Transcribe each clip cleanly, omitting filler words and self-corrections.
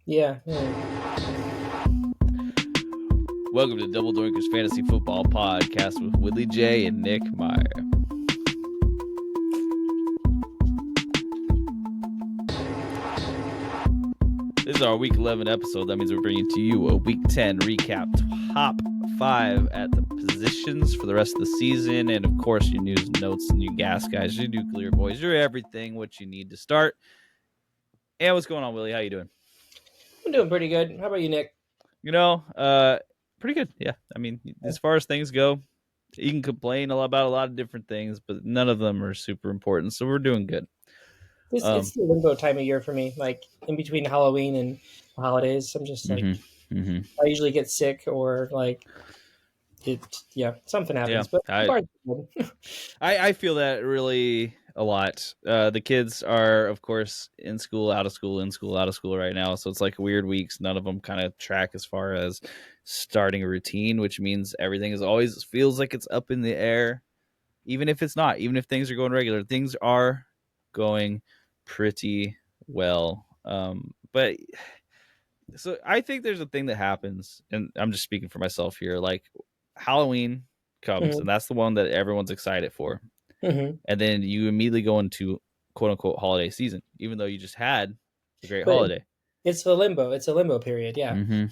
Yeah. Welcome to Double Doinkers Fantasy Football Podcast with Willie J and Nic Meyer. This is our Week 11 episode. That means we're bringing to you a Week 10 recap, top 5 at the positions for the rest of the season, and of course your news and notes and your gas guys, your nuclear boys, your everything, what you need to start. And what's going on, Willie? How you doing? I'm doing pretty good. How about you, Nick? Pretty good. Yeah. I mean, as far as things go, you can complain about a lot of different things, but none of them are super important. So we're doing good. It's the limbo time of year for me, like in between Halloween and holidays. I'm just like, I usually get sick or like, something happens. Yeah, but I feel that really a lot. The kids are, of course, in school, out of school, in school, out of school right now. So it's like weird weeks. None of them kind of track as far as starting a routine, which means everything is always feels like it's up in the air. Even if it's not, even if things are going regular, things are going pretty well. But so I think there's a thing that happens, and I'm just speaking for myself here. Like Halloween comes, and that's the one that everyone's excited for. And then you immediately go into quote unquote holiday season, even though you just had a great holiday. It's a limbo. It's a limbo period. Yeah.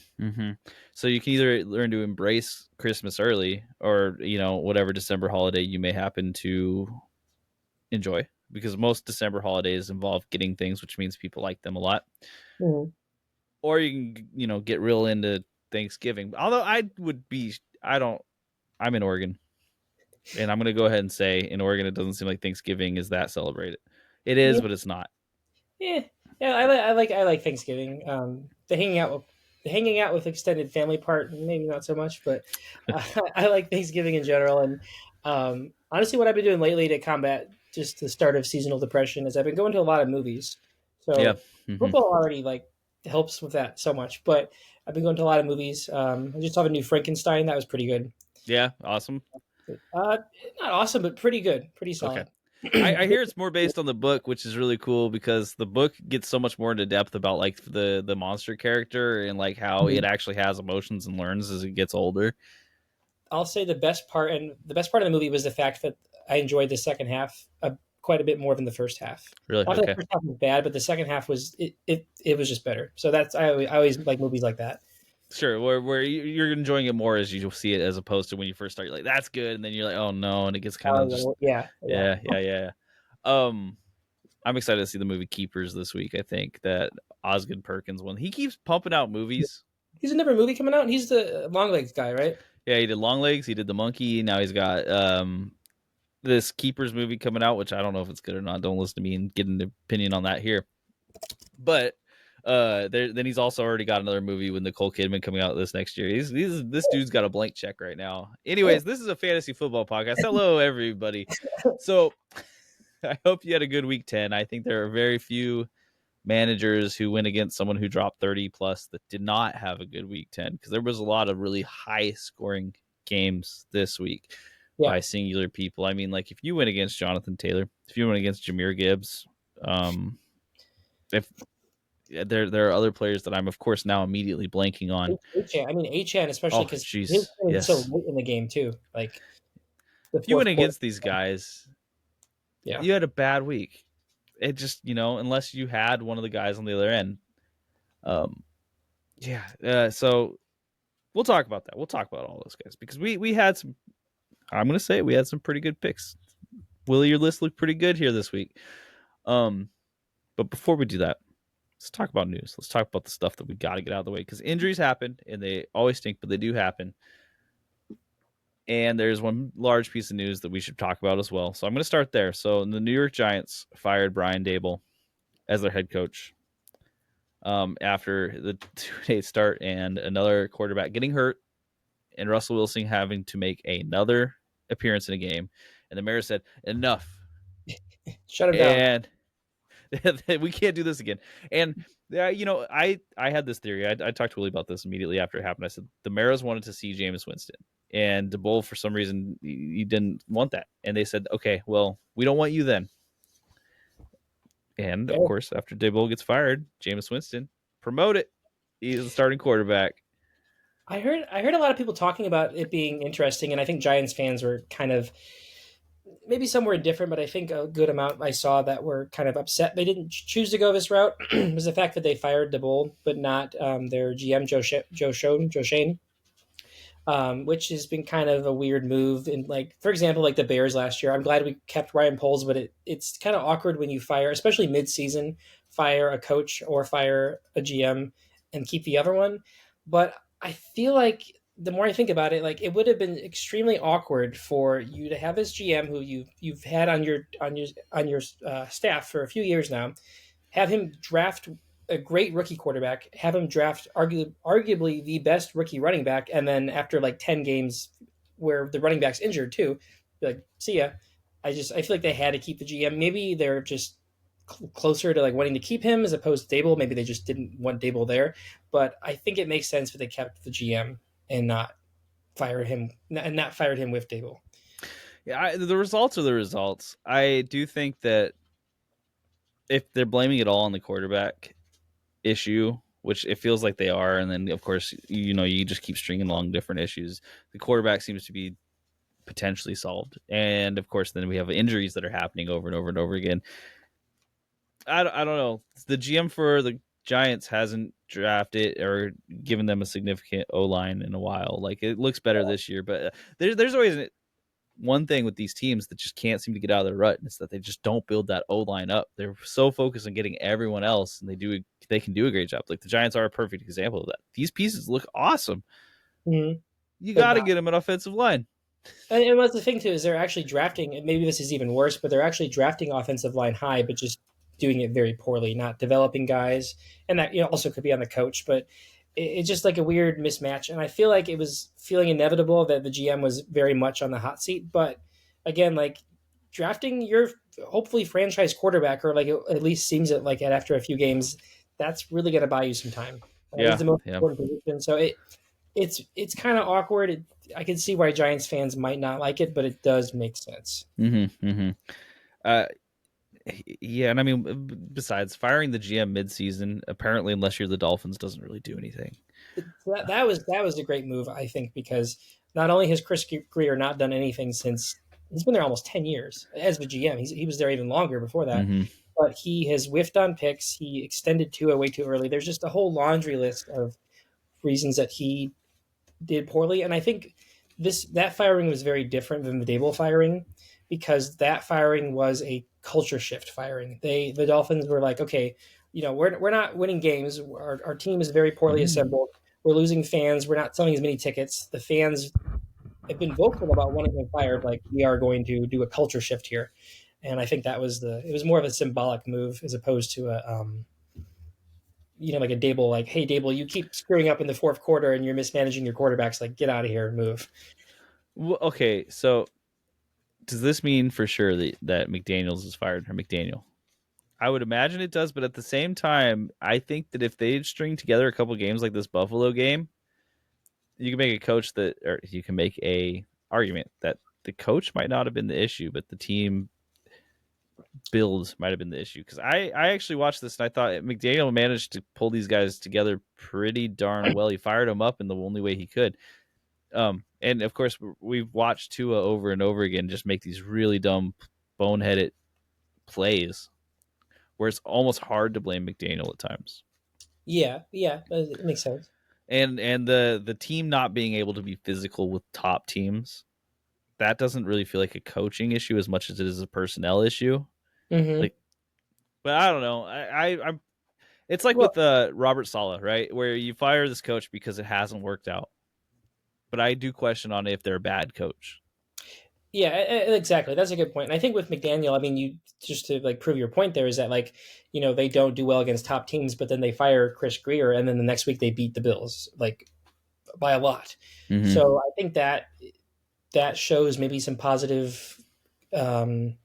So you can either learn to embrace Christmas early, or whatever December holiday you may happen to enjoy, because most December holidays involve getting things, which means people like them a lot. Or you can get real into Thanksgiving. Although I'm in Oregon, and I'm going to go ahead and say in Oregon it doesn't seem like Thanksgiving is that celebrated. It is, but it's not. Yeah. I like Thanksgiving. The hanging out with extended family part, maybe not so much, but I like Thanksgiving in general. And honestly, what I've been doing lately to combat just the start of seasonal depression is I've been going to a lot of movies. So football already helps with that so much, but I've been going to a lot of movies. I just saw the new Frankenstein. That was pretty good. Yeah, awesome. Not awesome, but pretty good, pretty solid. Okay. I hear it's more based on the book, which is really cool because the book gets so much more into depth about like the monster character and like how it actually has emotions and learns as it gets older. I'll say the best part of the movie was the fact that I enjoyed the second half quite a bit more than the first half. Really? Not that the first half was bad, but the second half was it was just better. So I always like movies like that. Sure, where you're enjoying it more as you see it, as opposed to when you first start, you're like, that's good, and then you're like, oh no, and it gets kind of just yeah. I'm excited to see the movie Keepers this week. I think that Osgood Perkins one. He keeps pumping out movies. He's a different movie coming out. He's the Longlegs guy, right? Yeah, he did Longlegs. He did The Monkey. Now he's got this Keepers movie coming out, which I don't know if it's good or not. Don't listen to me and get an opinion on that here. But then he's also already got another movie with Nicole Kidman coming out this next year. This dude's got a blank check right now. Anyways, this is a fantasy football podcast. Hello, everybody. So I hope you had a good week 10. I think there are very few managers who went against someone who dropped 30 plus that did not have a good week 10, because there was a lot of really high scoring games this week by singular people. I mean, like if you went against Jonathan Taylor, if you went against Jahmyr Gibbs, if there are other players that I'm of course now immediately blanking on. Achane, especially because he's so late in the game too. Like if you went against these guys, you had a bad week. It just, unless you had one of the guys on the other end. So we'll talk about that. We'll talk about all those guys because we had some, I'm going to say we had some pretty good picks. Willie, your list looked pretty good here this week. But before we do that, let's talk about news. Let's talk about the stuff that we got to get out of the way, because injuries happen and they always stink, but they do happen. And there's one large piece of news that we should talk about as well. So I'm going to start there. So the New York Giants fired Brian Daboll as their head coach after the 2-day start and another quarterback getting hurt and Russell Wilson having to make another appearance in a game. And the mayor said, enough. Shut him down. And we can't do this again. And, I had this theory. I talked to Willie about this immediately after it happened. I said, the Maras wanted to see Jameis Winston. And Daboll, for some reason, he didn't want that. And they said, okay, well, we don't want you then. And, of course, after Daboll gets fired, Jameis Winston, promote it. He's a starting quarterback. I heard a lot of people talking about it being interesting, and I think Giants fans were kind of maybe somewhere indifferent, but I think a good amount I saw that were kind of upset they didn't choose to go this route was the fact that they fired DeBoll, but not their GM Joe Shane, which has been kind of a weird move. And like, for example, like the Bears last year, I'm glad we kept Ryan Poles, but it's kind of awkward when you fire, especially mid-season, fire a coach or fire a GM and keep the other one. But I feel like the more I think about it, like it would have been extremely awkward for you to have this GM who you've had on your staff for a few years now, have him draft a great rookie quarterback, have him draft arguably the best rookie running back, and then after like 10 games where the running back's injured too, be like, see ya. I feel like they had to keep the GM. Maybe they're just closer to like wanting to keep him as opposed to Dable. Maybe they just didn't want Dable there. But I think it makes sense that they kept the GM and not fired him with Dable. Yeah, the results are the results. I do think that if they're blaming it all on the quarterback issue, which it feels like they are, and then of course you just keep stringing along different issues. The quarterback seems to be potentially solved, and of course then we have injuries that are happening over and over and over again. I don't know. The GM for the Giants hasn't drafted or given them a significant O line in a while. Like it looks better this year, but there's always one thing with these teams that just can't seem to get out of their rut, and it's that they just don't build that O line up. They're so focused on getting everyone else, and they can do a great job. Like the Giants are a perfect example of that. These pieces look awesome. Mm-hmm. You But got to not. get them an offensive line. And what's the thing too is they're actually drafting, and maybe this is even worse, but they're actually drafting offensive line high, but just doing it very poorly, not developing guys, and that also could be on the coach, but it's just like a weird mismatch. And I feel like it was feeling inevitable that the GM was very much on the hot seat, but again, like drafting your hopefully franchise quarterback, or like it at least seems it like it after a few games, that's really going to buy you some time. That is Yeah, the most yeah. important position, so it's kind of awkward. I can see why Giants fans might not like it, but it does make sense. Mm-hmm, mm-hmm. Uh, yeah, and I mean, besides firing the GM midseason, apparently, unless you're the Dolphins, doesn't really do anything. That was a great move, I think, because not only has Chris Greer not done anything since he's been there almost 10 years as the GM. He was there even longer before that, Mm-hmm. but he has whiffed on picks. He extended Tua way too early. There's just a whole laundry list of reasons that he did poorly, and I think that firing was very different than the Dable firing because that firing was a culture shift firing. The Dolphins were like, okay, we're not winning games. Our team is very poorly Mm-hmm. assembled. We're losing fans. We're not selling as many tickets. The fans have been vocal about wanting him fired. Like we are going to do a culture shift here, and I think it was more of a symbolic move as opposed to like a Dable, like, hey, Dable, you keep screwing up in the fourth quarter and you're mismanaging your quarterbacks. Like, get out of here and move. Well, okay, so does this mean for sure that McDaniels is fired or McDaniel? I would imagine it does, but at the same time, I think that if they string together a couple games like this Buffalo game, you can make a coach that, or you can make a argument that the coach might not have been the issue, but the team build might have been the issue. Because I actually watched this and I thought McDaniel managed to pull these guys together pretty darn well. He fired them up in the only way he could. And of course, we've watched Tua over and over again just make these really dumb, boneheaded plays where it's almost hard to blame McDaniel at times. Yeah, it makes sense. And the team not being able to be physical with top teams, that doesn't really feel like a coaching issue as much as it is a personnel issue. Mm-hmm. Like, but I don't know. I'm. It's like Well, with Robert Saleh, right? Where you fire this coach because it hasn't worked out. But I do question on if they're a bad coach. yeah, exactly. That's a good point. And I think with McDaniel, I mean, you just to like prove your point there is that like they don't do well against top teams, but then they fire Chris Greer, and then the next week they beat the Bills like by a lot. Mm-hmm. So I think that shows maybe some positive um,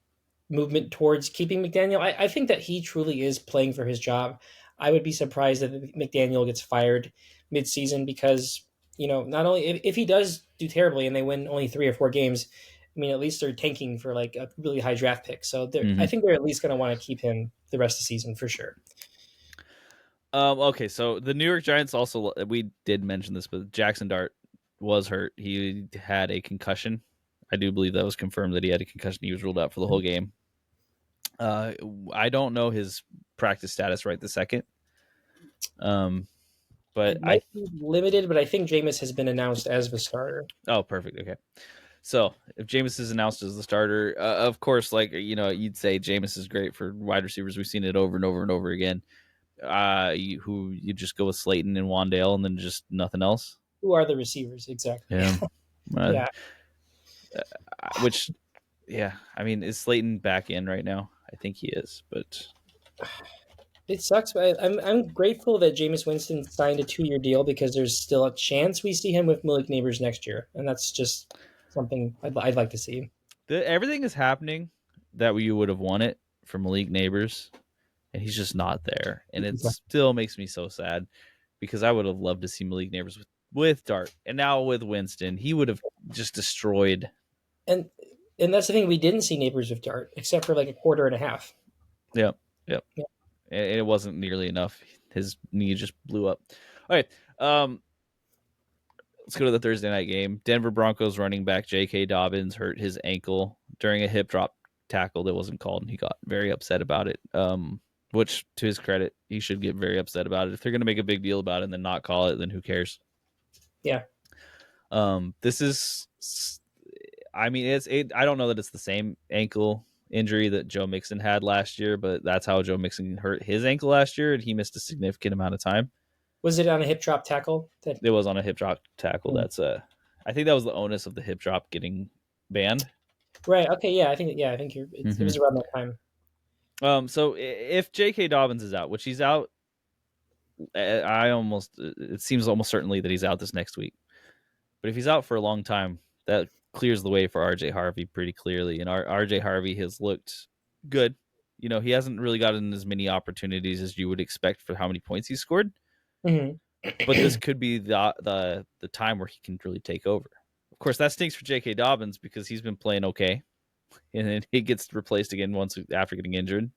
movement towards keeping McDaniel. I think that he truly is playing for his job. I would be surprised if McDaniel gets fired midseason because, not only if he does do terribly and they win only 3 or 4 games, I mean, at least they're tanking for like a really high draft pick. So I Mm-hmm. think they're at least going to want to keep him the rest of the season for sure. Okay, so the New York Giants also, we did mention this, but Jackson Dart was hurt. He had a concussion. I do believe that was confirmed that he had a concussion. He was ruled out for the whole game. I don't know his practice status right this second. But It might be limited, but I think Jameis has been announced as the starter. Oh, perfect. Okay. So if Jameis is announced as the starter, of course, like, you'd say Jameis is great for wide receivers. We've seen it over and over and over again. You just go with Slayton and Wandale and then just nothing else. Who are the receivers exactly? Yeah. Yeah, Which, yeah, I mean, is Slayton back in right now? I think he is, but it sucks. But I'm grateful that Jameis Winston signed a 2-year deal because there's still a chance we see him with Malik Neighbors next year, and that's just something I'd like to see. everything is happening that we would have wanted from Malik Neighbors, and he's just not there, and it still makes me so sad because I would have loved to see Malik Neighbors with Dart, and now with Winston, he would have just destroyed. And that's the thing, we didn't see Neighbors with Dart except for like a quarter and a half. Yep, yep. Yeah. And it wasn't nearly enough. His knee just blew up. All right, let's go to the Thursday night game. Denver Broncos running back J.K. Dobbins hurt his ankle during a hip drop tackle that wasn't called, and he got very upset about it. Which, to his credit, he should get very upset about it. If they're going to make a big deal about it and then not call it, then who cares? Yeah. This is, I mean, I don't know that it's the same ankle injury that Joe Mixon had last year, but that's how Joe Mixon hurt his ankle last year, and he missed a significant amount of time. Was it on a hip drop tackle? It was on a hip drop tackle. That's I think that was the onus of the hip drop getting banned. Right. Okay. Yeah. I think it was around that time. So if J.K. Dobbins is out, which he's out, it seems almost certainly that he's out this next week. But if he's out for a long time, that clears the way for RJ Harvey pretty clearly. And RJ Harvey has looked good. He hasn't really gotten as many opportunities as you would expect for how many points he scored. Mm-hmm. But this could be the time where he can really take over. Of course, that stinks for J.K. Dobbins because he's been playing okay, and then he gets replaced again once after getting injured.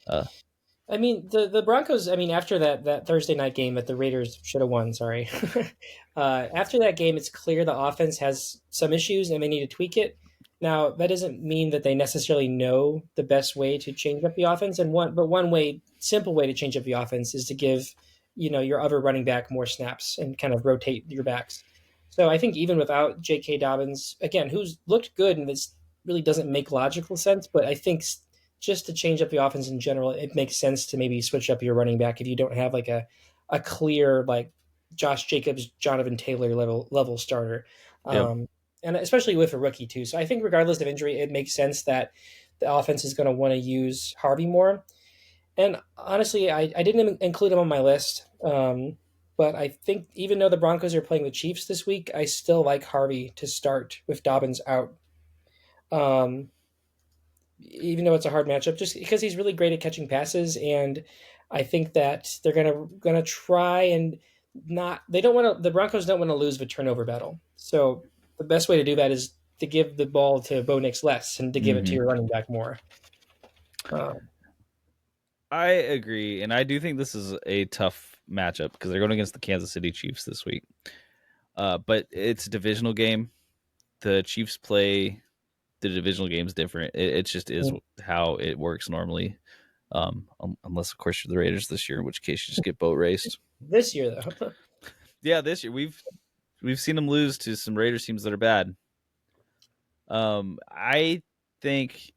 I mean, the Broncos, I mean, after that Thursday night game that the Raiders should have won, sorry. After that game, it's clear the offense has some issues and they need to tweak it. Now, that doesn't mean that they necessarily know the best way to change up the offense. But one way, simple way to change up the offense is to give, your other running back more snaps and kind of rotate your backs. So I think even without J.K. Dobbins, again, who's looked good, and this really doesn't make logical sense, but I think just to change up the offense in general, it makes sense to maybe switch up your running back if you don't have like a clear like Josh Jacobs, Jonathan Taylor level starter, and especially with a rookie too. So I think regardless of injury, it makes sense that the offense is going to want to use Harvey more. And honestly, I didn't include him on my list, but I think even though the Broncos are playing the Chiefs this week, I still like Harvey to start with Dobbins out. Even though it's a hard matchup, just because he's really great at catching passes, and I think that they're gonna try and not. They don't want to. The Broncos don't want to lose the turnover battle. So the best way to do that is to give the ball to Bo Nix less and to give it to your running back more. I agree, and I do think this is a tough matchup because they're going against the Kansas City Chiefs this week. But it's a divisional game. The Chiefs play the divisional games different. It just is how it works normally. Unless, of course, you're the Raiders this year, in which case you just get boat raced. This year, though. Yeah, this year we've seen them lose to some Raiders teams that are bad. I think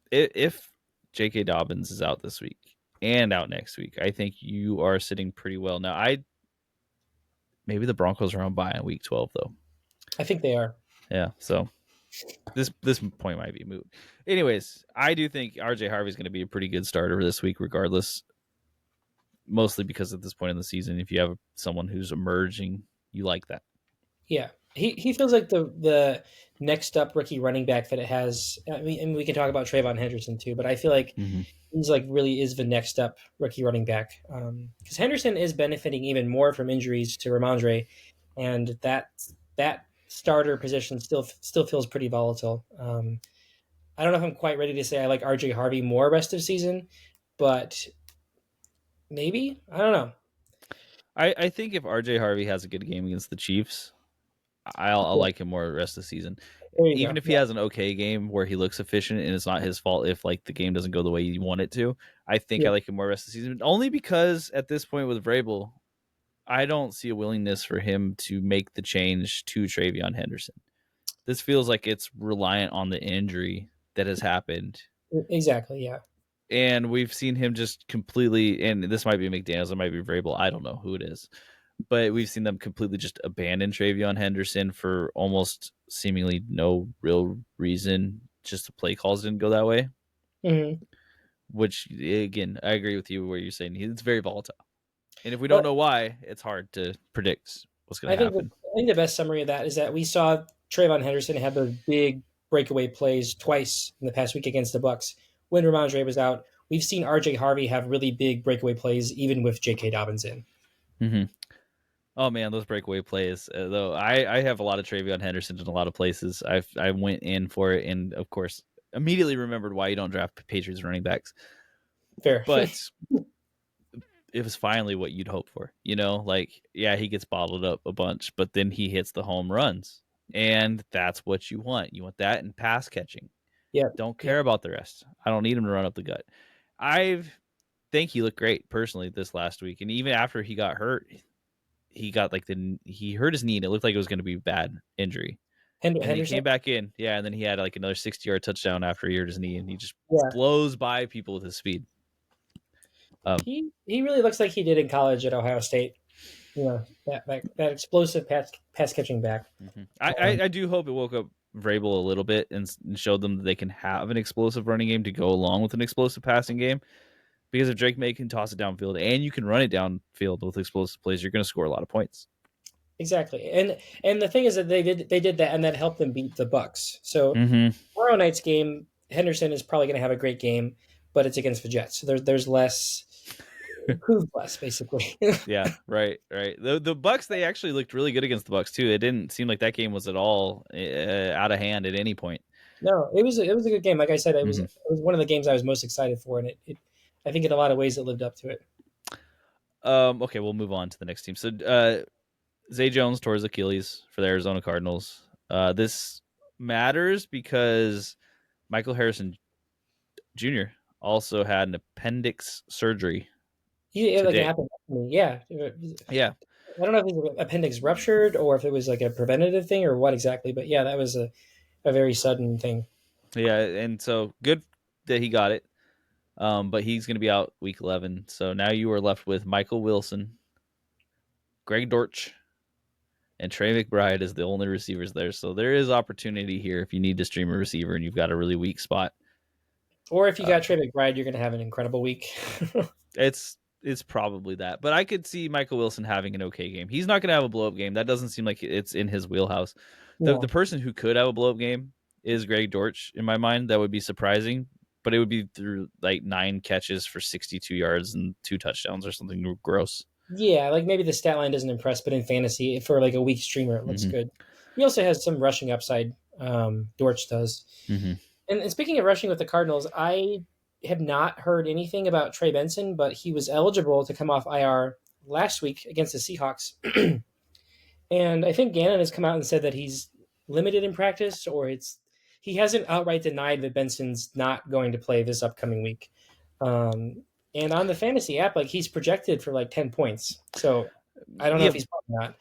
if J.K. Dobbins is out this week and out next week, I think you are sitting pretty well. Now, maybe the Broncos are on bye in week 12, though. I think they are. Yeah, so this point might be moot. Anyways, I do think RJ Harvey is going to be a pretty good starter this week, regardless. Mostly because at this point in the season, if you have someone who's emerging, you like that. Yeah, he feels like the next up rookie running back that it has. I mean, and we can talk about Treyvon Henderson too, but I feel like he's like really is the next up rookie running back because Henderson is benefiting even more from injuries to Ramondre, and that starter position still feels pretty volatile. I don't know if I'm quite ready to say I like RJ Harvey more rest of season, but Maybe, I don't know. I think if RJ Harvey has a good game against the Chiefs, I'll Yeah, like him more the rest of the season. there you Even go. if he Yeah. has an okay game where he looks efficient and it's not his fault if like the game doesn't go the way you want it to, I think I Yeah. like him more the rest of the season. Only because at this point with Vrabel, I don't see a willingness for him to make the change to Treyvon Henderson. This feels like it's reliant on the injury that has happened. Exactly. Yeah. And we've seen him just completely, and this might be McDaniels, it might be Vrabel, I don't know who it is, but we've seen them completely just abandon Treyvon Henderson for almost seemingly no real reason. Just the play calls didn't go that way. Hmm. Which again, I agree with you where you're saying it's very volatile, and if we don't Well, know why, it's hard to predict what's going I to think happen. the best summary of that is that we saw Trayvon Henderson have those big breakaway plays twice in the past week against the Bucks when Ramondre was out. We've seen RJ Harvey have really big breakaway plays even with J.K. Dobbins in. Mm-hmm. Oh man, those breakaway plays! Though I have a lot of Treyvon Henderson in a lot of places. I went in for it, and of course, immediately remembered why you don't draft Patriots running backs. Fair. But it was finally what you'd hope for. You know, like, yeah, he gets bottled up a bunch, but then he hits the home runs. And that's what you want. You want that and pass catching. Yeah. Don't Yeah. care about the rest. I don't need him to run up the gut. I think he looked great personally this last week. And even after he got hurt, he got like he hurt his knee and it looked like it was going to be a bad injury. And he Henderson. came back in. Yeah. And then he had like another 60-yard touchdown after he hurt his knee and he just Yeah. blows by people with his speed. He really looks like he did in college at Ohio State. You know, that explosive pass catching back. Mm-hmm. Um, I do hope it woke up Vrabel a little bit and showed them that they can have an explosive running game to go along with an explosive passing game. Because if Drake May can toss it downfield and you can run it downfield with explosive plays, you're going to score a lot of points. exactly. And the thing is that they did that and that helped them beat the Bucks. So Mm-hmm. tomorrow night's game, Henderson is probably going to have a great game, but it's against the Jets. So there's less, proves less basically. Yeah, right. The Bucks, they actually looked really good against the Bucks too. It didn't seem like that game was at all out of hand at any point. No, it was a good game. Like I said, Mm-hmm. it was one of the games I was most excited for, and it I think in a lot of ways it lived up to it. Okay, we'll move on to the next team. So Zay Jones tore his Achilles for the Arizona Cardinals. This matters because Michael Harrison Jr. also had an appendix surgery Like it today. happened to me. Yeah, Yeah, I don't know if his appendix ruptured or if it was like a preventative thing or what exactly, but yeah, that was a very sudden thing. yeah, and so good that he got it. But he's going to be out week 11. So now you are left with Michael Wilson, Greg Dortch, and Trey McBride as the only receivers there. So there is opportunity here if you need to stream a receiver and you've got a really weak spot. Or if you Uh, got Trey McBride, you're going to have an incredible week. it's probably that, but I could see Michael Wilson having an okay game. He's not going to have a blow up game. That doesn't seem like it's in his wheelhouse. The No. person who could have a blow up game is Greg Dortch in my mind. That would be surprising, but it would be through like 9 catches for 62 yards and 2 touchdowns or something gross. Yeah, like maybe the stat line doesn't impress, but in fantasy, for like a weak streamer, it looks Mm-hmm. good. He also has some rushing upside. Dortch does. Mm-hmm. And speaking of rushing with the Cardinals, I have not heard anything about Trey Benson, but he was eligible to come off IR last week against the Seahawks. And I think Gannon has come out and said that he's limited in practice, or he hasn't outright denied that Benson's not going to play this upcoming week. Um, and on the fantasy app, like he's projected for like 10 points. So I don't know Yeah, if he's probably not.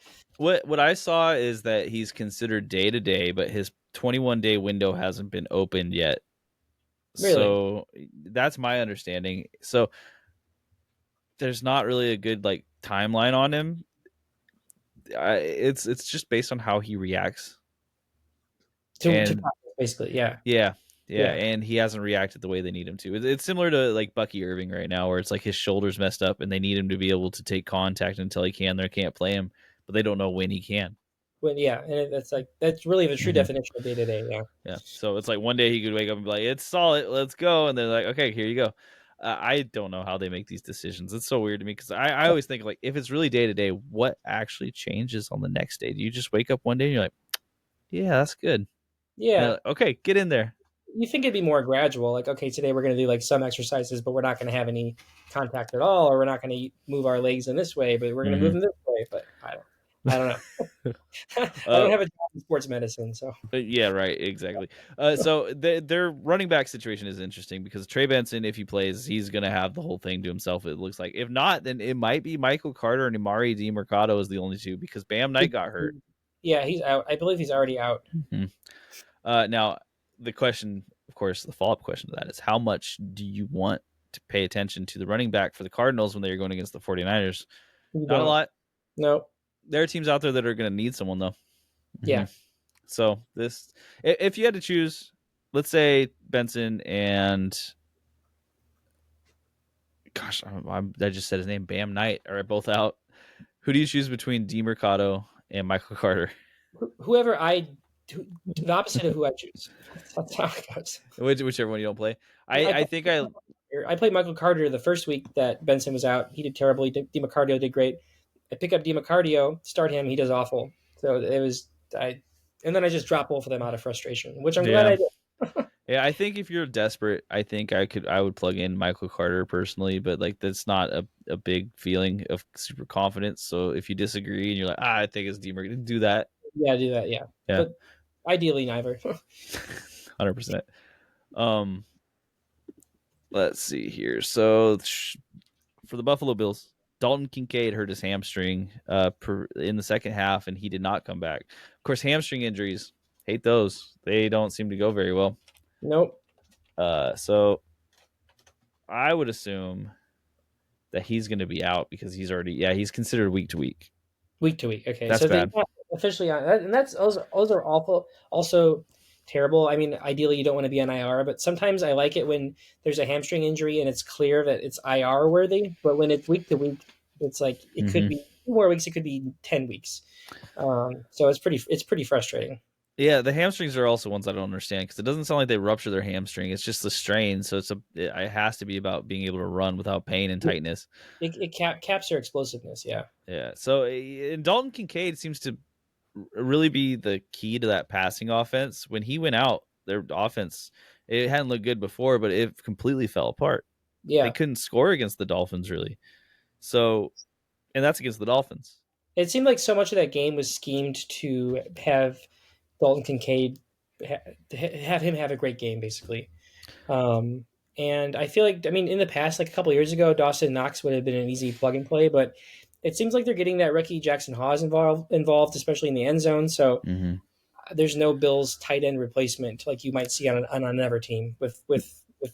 what I saw is that he's considered day to day, but his 21-day window hasn't been opened yet. Really? So that's my understanding. So there's not really a good like timeline on him. It's just based on how he reacts, To and practice, basically, yeah. yeah, Yeah. and he hasn't reacted the way they need him to. It's similar to like Bucky Irving right now, where it's like his shoulder's messed up, and they need him to be able to take contact until he can. They can't play him, but they don't know when he can. Well, yeah, and that's really the true Mm-hmm. definition of day to day. Yeah. Yeah. So it's like one day he could wake up and be like, "It's solid, let's go," and they're like, "Okay, here you go." I don't know how they make these decisions. It's so weird to me because I always think like if it's really day to day, what actually changes on the next day? Do you just wake up one day and you're like, "Yeah, that's good," and they're Yeah. like, "Okay, get in there." you think it'd be more gradual. Like, okay, today we're going to do like some exercises, but we're not going to have any contact at all, or we're not going to move our legs in this way, but we're going to move Mhm. them this way. But I don't know. I uh, don't have a job in sports medicine, so yeah, right, exactly. So their running back situation is interesting because Trey Benson, if he plays, he's gonna have the whole thing to himself. It looks like. If not, then it might be Michael Carter and Amari DiMercado is the only two because Bam Knight got hurt. yeah, he's out. I believe he's already out. Mhm. Now, the question, of course, the follow up question to that is how much do you want to pay attention to the running back for the Cardinals when they're going against the 49ers? You Not a don't. lot. No. There are teams out there that are going to need someone though. Yeah. Mhm. So if you had to choose, let's say Benson and gosh, I just said his name, Bam Knight, are both out. Who do you choose between DiMercado and Michael Carter? Whoever the opposite of who I choose. That's how it goes. Whichever one you don't play. I I think I I played Michael Carter the first week that Benson was out. He did terribly. DiMarcardio did great. I pick up DiMarcardio, start him. He does awful. So it was and then I just drop both of them out of frustration, which I'm glad yeah. I did. Yeah, I think if you're desperate, I think I would plug in Michael Carter personally, but like that's not a big feeling of super confidence. So if you disagree and you're like, I think it's Deemer, do that. Yeah, do that. Yeah, Yeah. but ideally neither. 100%. Um, let's see here. So for the Buffalo Bills, Dalton Kincaid hurt his hamstring in the second half, and he did not come back. Of course, hamstring injuries, hate those. They don't seem to go very well. Nope. So I would assume that he's going to be out because he's considered week to week. Week to week. Okay, That's so they're bad. not officially on, and those are awful. Also terrible. I mean, ideally you don't want to be on IR, but sometimes I like it when there's a hamstring injury and it's clear that it's IR worthy. But when it's week to week, it's like it could Mm-hmm. be 2 more weeks. It could be 10 weeks. So it's pretty frustrating. Yeah, the hamstrings are also ones I don't understand because it doesn't sound like they rupture their hamstring. It's just the strain, so it has to be about being able to run without pain and tightness. It caps their explosiveness. Yeah. Yeah. So and Dalton Kincaid seems to really be the key to that passing offense. When he went out, their offense it hadn't looked good before, but it completely fell apart. They Yeah. couldn't score against the Dolphins really. So, and that's against the Dolphins. It seemed like so much of that game was schemed to have Dalton Kincaid have him have a great game, basically. Um, and I feel like, I mean, in the past, like a couple years ago, Dawson Knox would have been an easy plug and play, but it seems like they're getting that rookie Jackson Hawes involved, especially in the end zone. So Mm-hmm. there's no Bills tight end replacement like you might see on another team with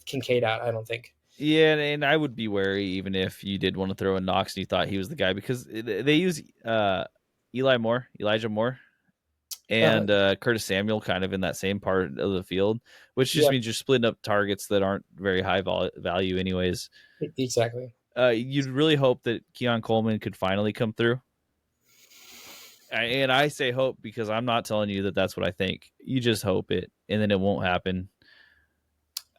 Kincaid out. I don't think. Yeah, and I would be wary even if you did want to throw in Knox and you thought he was the guy because they use Elijah Moore, Uh, and Curtis Samuel kind of in that same part of the field, which just yeah, means you're splitting up targets that aren't very high value anyways. exactly. You'd really hope that Keon Coleman could finally come through. And I say hope because I'm not telling you that that's what I think. You just hope it, and then it won't happen.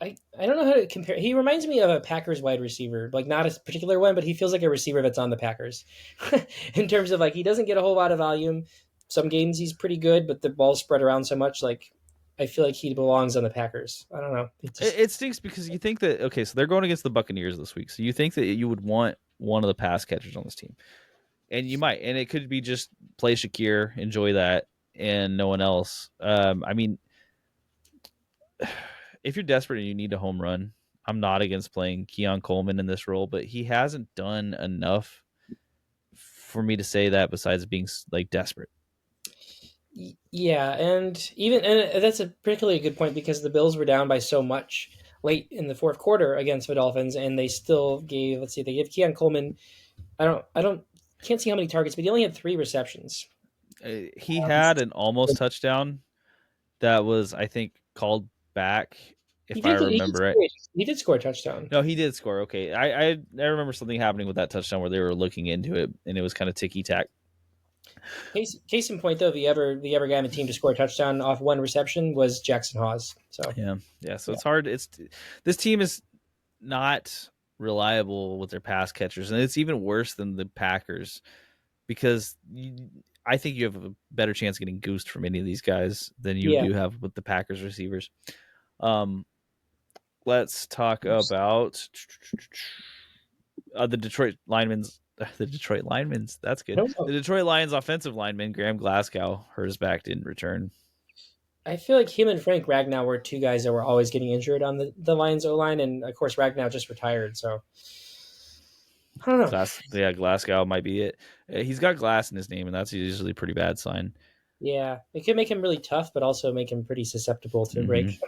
I don't know how to compare. He reminds me of a Packers wide receiver, like not a particular one, but he feels like a receiver that's on the Packers. In terms of like he doesn't get a whole lot of volume. Some games he's pretty good, but the ball's spread around so much. Like I feel like he belongs on the Packers. I don't know. It stinks because you think that okay, so they're going against the Buccaneers this week, so you think that you would want one of the pass catchers on this team, and you might, and it could be just play Shakir, enjoy that, and no one else. I mean, if you're desperate and you need a home run, I'm not against playing Keon Coleman in this role, but he hasn't done enough for me to say that besides being like desperate. Yeah, and that's a particularly good point because the Bills were down by so much late in the fourth quarter against the Dolphins, and they still gave. Let's see, they gave Keon Coleman. I don't can't see how many targets, but he only had 3 receptions. He had an almost touchdown that was, I think, called back, if I remember right. He did score a touchdown. No, he did score. Okay, I remember something happening with that touchdown where they were looking into it, and it was kind of ticky tack. Case in point, though, the other guy on the team to score a touchdown off 1 reception was Jackson Hawes. So yeah. So it's hard. This team is not reliable with their pass catchers, and it's even worse than the Packers because I think you have a better chance of getting goosed from any of these guys than you do have with the Packers receivers. Um, let's talk about the Detroit linemen's. The Detroit linemen. That's good. The Detroit Lions offensive lineman Graham Glasgow hurt his back, didn't return. I feel like him and Frank Ragnow were two guys that were always getting injured on the Lions O line, and of course Ragnow just retired. So I don't know. Glasgow might be it. He's got glass in his name, and that's usually a pretty bad sign. Yeah, it could make him really tough, but also make him pretty susceptible to break.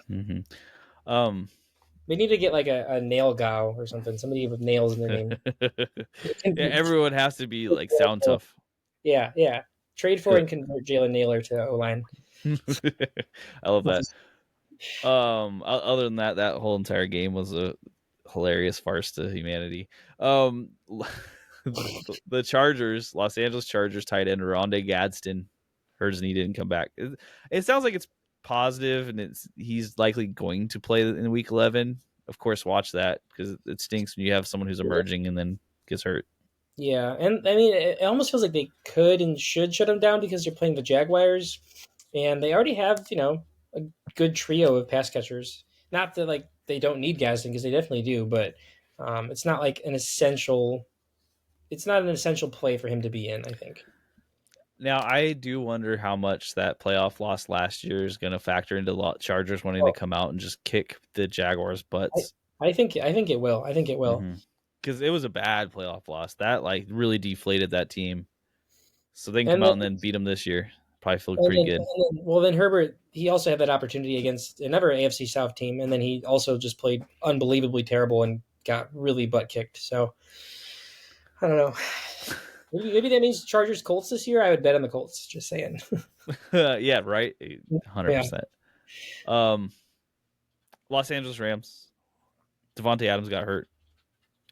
They need to get like a nail gow or something. Somebody with nails in their name. Everyone has to be like sound tough. Yeah. Trade for and convert Jalen Naylor to O line. I love that. Other than that, that whole entire game was a hilarious farce to humanity. The Chargers, Los Angeles Chargers tight end Rondé Gadsden hurt his knee, didn't come back. It sounds like it's positive, and he's likely going to play in week 11. Of course, watch that because it stinks when you have someone who's emerging and then gets hurt. Yeah, and I mean, it almost feels like they could and should shut him down because they're playing the Jaguars, and they already have a good trio of pass catchers. Not that like they don't need Gaston because they definitely do, but it's not like an essential. It's not an essential play for him to be in, I think. Now, I do wonder how much that playoff loss last year is going to factor into Chargers wanting to come out and just kick the Jaguars' butts. I think it will. I think it will. Because it was a bad playoff loss. That like really deflated that team. So they can come out and then beat them this year. Probably feel pretty good. Then Herbert, he also had that opportunity against another AFC South team, and then he also just played unbelievably terrible and got really butt kicked. So I don't know. Maybe that means Chargers Colts this year. I would bet on the Colts. Just saying. Yeah, right. 100%. Los Angeles Rams. Devontae Adams got hurt.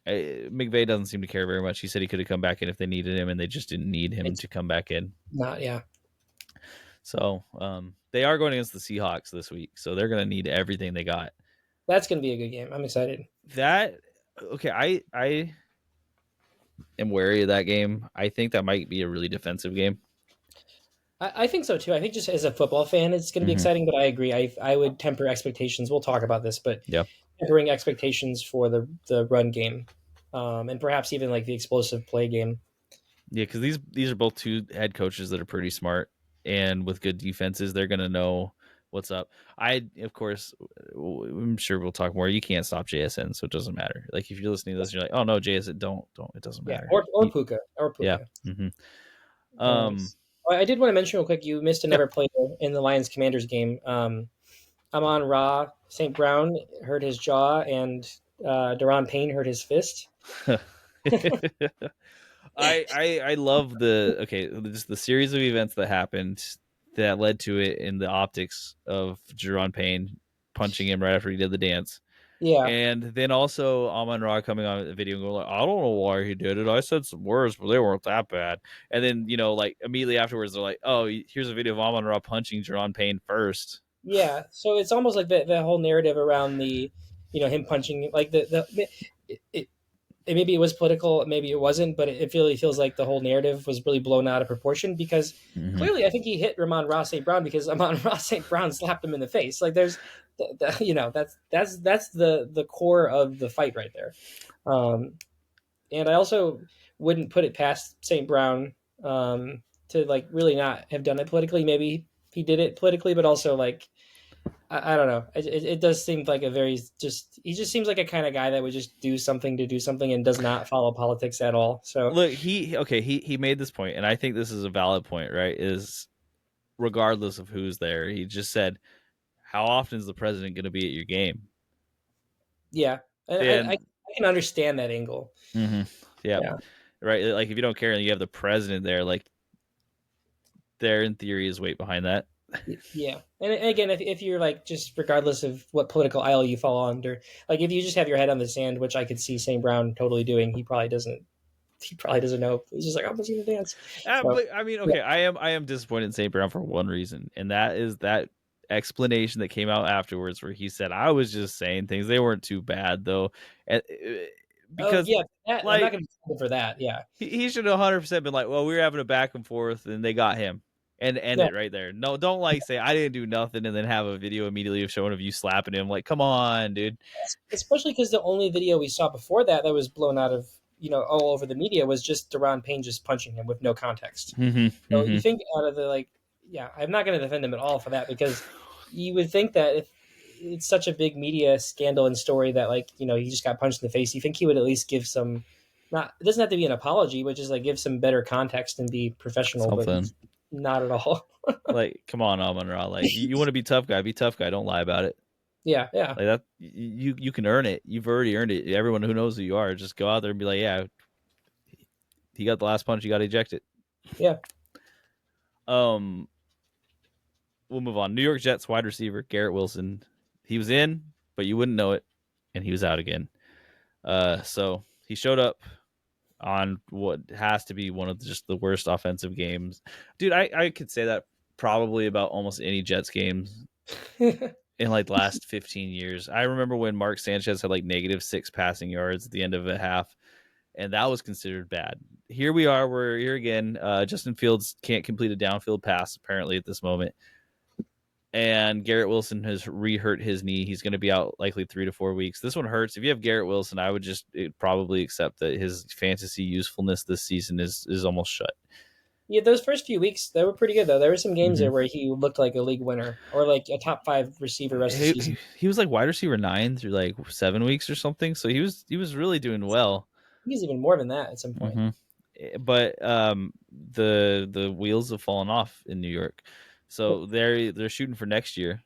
McVay doesn't seem to care very much. He said he could have come back in if they needed him, and they just didn't need him to come back in. Yeah. So they are going against the Seahawks this week, so they're going to need everything they got. That's going to be a good game. I'm excited. I am wary of that game. I think that might be a really defensive game. I think so too. I think just as a football fan, it's going to be exciting. But I agree. I would temper expectations. We'll talk about this, but tempering expectations for the run game, and perhaps even like the explosive play game. Yeah, because these are both two head coaches that are pretty smart, and with good defenses, they're going to know what's up. Of course, I'm sure we'll talk more. You can't stop JSN, so it doesn't matter. Like if you're listening to this, you're like, oh no, JSN, don't. It doesn't matter. Or Puka. Yeah. I did want to mention real quick. You missed another play in the Lions Commanders game. Amon-Ra St. Brown hurt his jaw, and Daron Payne hurt his fist. I love just the series of events that happened that led to it in the optics of Daron Payne punching him right after he did the dance. Yeah. And then also Amon-Ra coming on the video and going like, I don't know why he did it. I said some words, but they weren't that bad. And then, like immediately afterwards, they're like, oh, here's a video of Amon-Ra punching Daron Payne first. Yeah. So it's almost like the whole narrative around the, him punching, like maybe it was political, maybe it wasn't, but it really feels like the whole narrative was really blown out of proportion because clearly I think he hit Amon-Ra St. Brown because Amon-Ra St. Brown slapped him in the face. Like there's, that's the core of the fight right there. And I also wouldn't put it past St. Brown to like really not have done it politically. Maybe he did it politically, but also like, I don't know. It does seem like he just seems like a kind of guy that would just do something to do something and does not follow politics at all. So look, he made this point, and I think this is a valid point, right? Is regardless of who's there, he just said, how often is the president going to be at your game? Yeah. And I can understand that angle. Yeah. Right. Like if you don't care and you have the president there, like there in theory is weight behind that. Yeah. And again, if you're like, just regardless of what political aisle you fall under, like if you just have your head on the sand, which I could see St. Brown totally doing, he probably doesn't know. He's just like, I'm just going to dance. But I mean, okay. Yeah. I am disappointed in St. Brown for one reason. And that is that explanation that came out afterwards where he said, I was just saying things. They weren't too bad though. Because I'm not going to be for that. Yeah. He should have 100% been like, well, we were having a back and forth and they got him. and end Yeah, it right there. No, don't like say I didn't do nothing and then have a video immediately of showing of you slapping him. Like, come on, dude. especially because the only video we saw before that was blown out of all over the media was just Deron Payne just punching him with no context. Mm-hmm, So you mm-hmm. think out of the yeah, I'm not going to defend him at all for that because you would think that if it's such a big media scandal and story that he just got punched in the face, you think he would at least give some. Not it doesn't have to be an apology, but just give some better context and be professional. But Something. he's not at all. Like, come on, Amon Ra. Like, you want to be tough guy, be tough guy. Don't lie about it. Yeah, yeah, Like that, you can earn it. You've already earned it. Everyone who knows who you are, just go out there and be like, yeah, he got the last punch. You got ejected. yeah. Um, we'll move on. New York Jets wide receiver Garrett Wilson. He was in, but you wouldn't know it, and he was out again. So he showed up on what has to be one of just the worst offensive games. Dude, I could say that probably about almost any Jets games in like the last 15 years. I remember when Mark Sanchez had like -6 passing yards at the end of a half, and that was considered bad. Here we are. We're here again. Justin Fields can't complete a downfield pass apparently at this moment. And Garrett Wilson has re-hurt his knee. He's going to be out likely 3 to 4 weeks. This one hurts. If you have Garrett Wilson, I would just probably accept that his fantasy usefulness this season is almost shut. Yeah, those first few weeks they were pretty good though. There were some games there where he looked like a league winner or like a top 5 receiver rest of the season. He was like wide receiver 9 through like 7 weeks or something. So he was really doing well. He's even more than that at some point. But the wheels have fallen off in New York. So they're shooting for next year.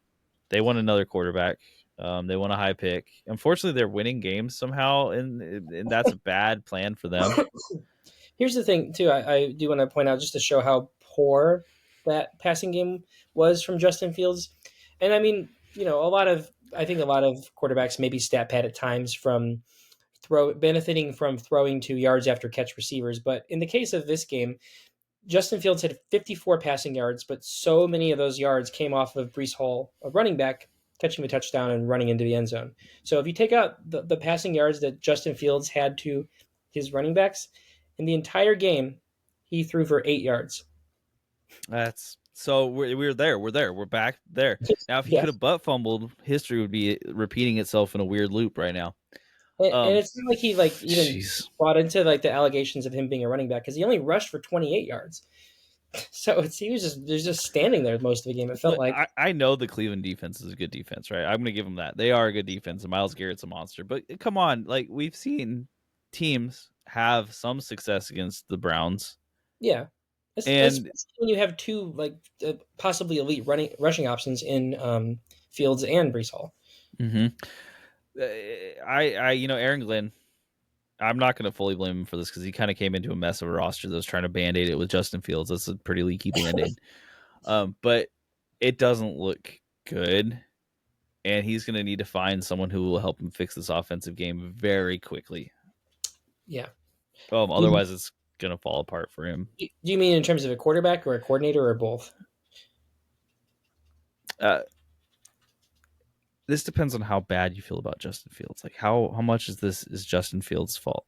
They want another quarterback. They want a high pick. Unfortunately, they're winning games somehow, and that's a bad plan for them. Here's the thing, too. I do want to point out just to show how poor that passing game was from Justin Fields. And I mean, I think a lot of quarterbacks maybe stat pad at times from benefiting from throwing to yards after catch receivers. But in the case of this game, Justin Fields had 54 passing yards, but so many of those yards came off of Breece Hall, a running back, catching a touchdown and running into the end zone. So if you take out the passing yards that Justin Fields had to his running backs, in the entire game, he threw for 8 yards. That's so we're there. We're there. We're back there. Now, if he could have butt fumbled, history would be repeating itself in a weird loop right now. And it's not like he even bought into the allegations of him being a running back because he only rushed for 28 yards. So he was just standing there most of the game. It felt like I know the Cleveland defense is a good defense, right? I'm going to give them that. They are a good defense, and Myles Garrett's a monster. But come on, like we've seen teams have some success against the Browns. Yeah, and when you have 2 possibly elite rushing options in Fields and Breece Hall. Aaron Glenn, I'm not going to fully blame him for this because he kind of came into a mess of a roster that was trying to band-aid it with Justin Fields. That's a pretty leaky band-aid. But it doesn't look good, and he's going to need to find someone who will help him fix this offensive game very quickly. Yeah. Otherwise, it's going to fall apart for him. Do you mean in terms of a quarterback or a coordinator or both? This depends on how bad you feel about Justin Fields. Like how much is Justin Fields' fault?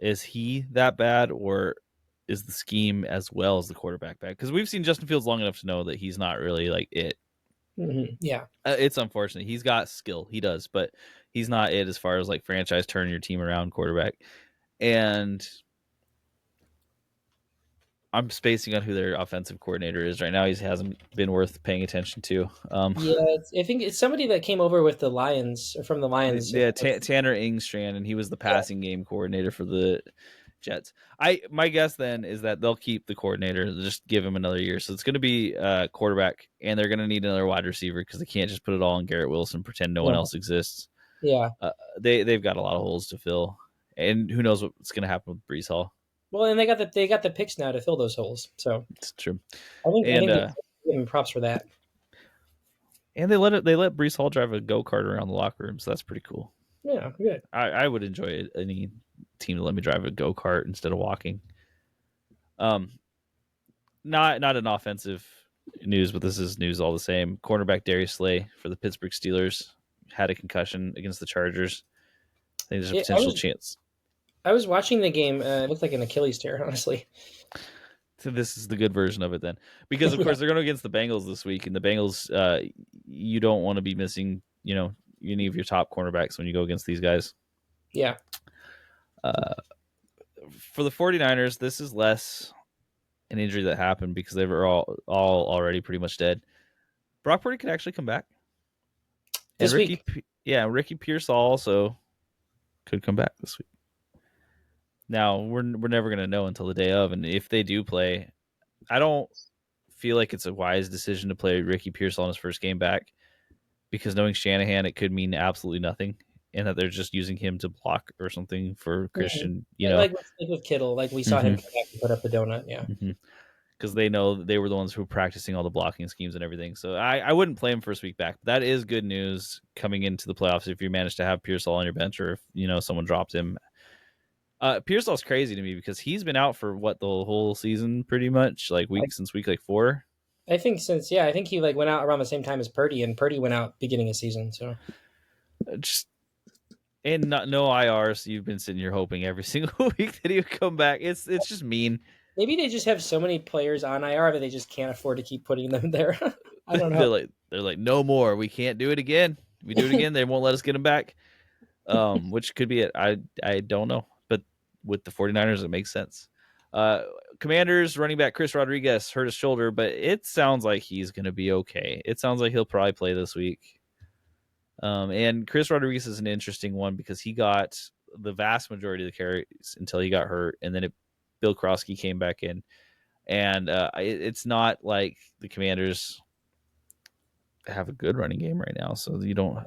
Is he that bad, or is the scheme as well as the quarterback bad? Because we've seen Justin Fields long enough to know that he's not really like it. Yeah, it's unfortunate. He's got skill, he does, but he's not it as far as like franchise turn your team around quarterback. And I'm spacing on who their offensive coordinator is right now. He hasn't been worth paying attention to. I think it's somebody that came over with the Lions or from the Lions. Yeah, Tanner Ingstrand, and he was the passing game coordinator for the Jets. My guess then is that they'll keep the coordinator, just give him another year. So it's going to be quarterback, and they're going to need another wide receiver because they can't just put it all on Garrett Wilson, pretend no one else exists. Yeah, they've got a lot of holes to fill, and who knows what's going to happen with Breece Hall. Well, and they got the picks now to fill those holes. So it's true. I think they give him props for that. And they let Breece Hall drive a go-kart around the locker room, so that's pretty cool. Yeah, good. I would enjoy any team to let me drive a go-kart instead of walking. Not an offensive news, but this is news all the same. Cornerback Darius Slay for the Pittsburgh Steelers had a concussion against the Chargers. I think there's a potential chance. I was watching the game. It looked like an Achilles tear, honestly. So this is the good version of it then, because of Yeah. course they're going against the Bengals this week, and the Bengals, you don't want to be missing, any of your top cornerbacks when you go against these guys. Yeah. Uh, for the 49ers, this is less an injury that happened because they were all already pretty much dead. Brock Purdy could actually come back, and This week. Ricky Pearsall also could come back this week. Now we're never going to know until the day of, and if they do play, I don't feel like it's a wise decision to play Ricky Pearsall in his first game back, because knowing Shanahan, it could mean absolutely nothing, and that they're just using him to block or something for Mhm. Christian, Like with Kittle, like we saw him come back and put up the donut. Yeah. because they know they were the ones who were practicing all the blocking schemes and everything. So I wouldn't play him first week back. That is good news coming into the playoffs if you manage to have Pearsall on your bench, or if someone dropped him. Pearsall's crazy to me because he's been out for the whole season pretty much, like since week 4. I think I think he like went out around the same time as Purdy, and Purdy went out beginning of season. So Just and no IRs. You've been sitting here hoping every single week that he would come back. It's just mean. maybe they just have so many players on IR that they just can't afford to keep putting them there. I don't know. they're like no more. We can't do it again. If we do it again, they won't let us get him back. Which could be it. I don't know, but with the 49ers, it makes sense. Commanders running back Chris Rodriguez hurt his shoulder, but it sounds like he's going to be okay. It sounds like he'll probably play this week. And Chris Rodriguez is an interesting one because he got the vast majority of the carries until he got hurt, and then Bill Krosky came back in, and it's not like the Commanders have a good running game right now, so you don't,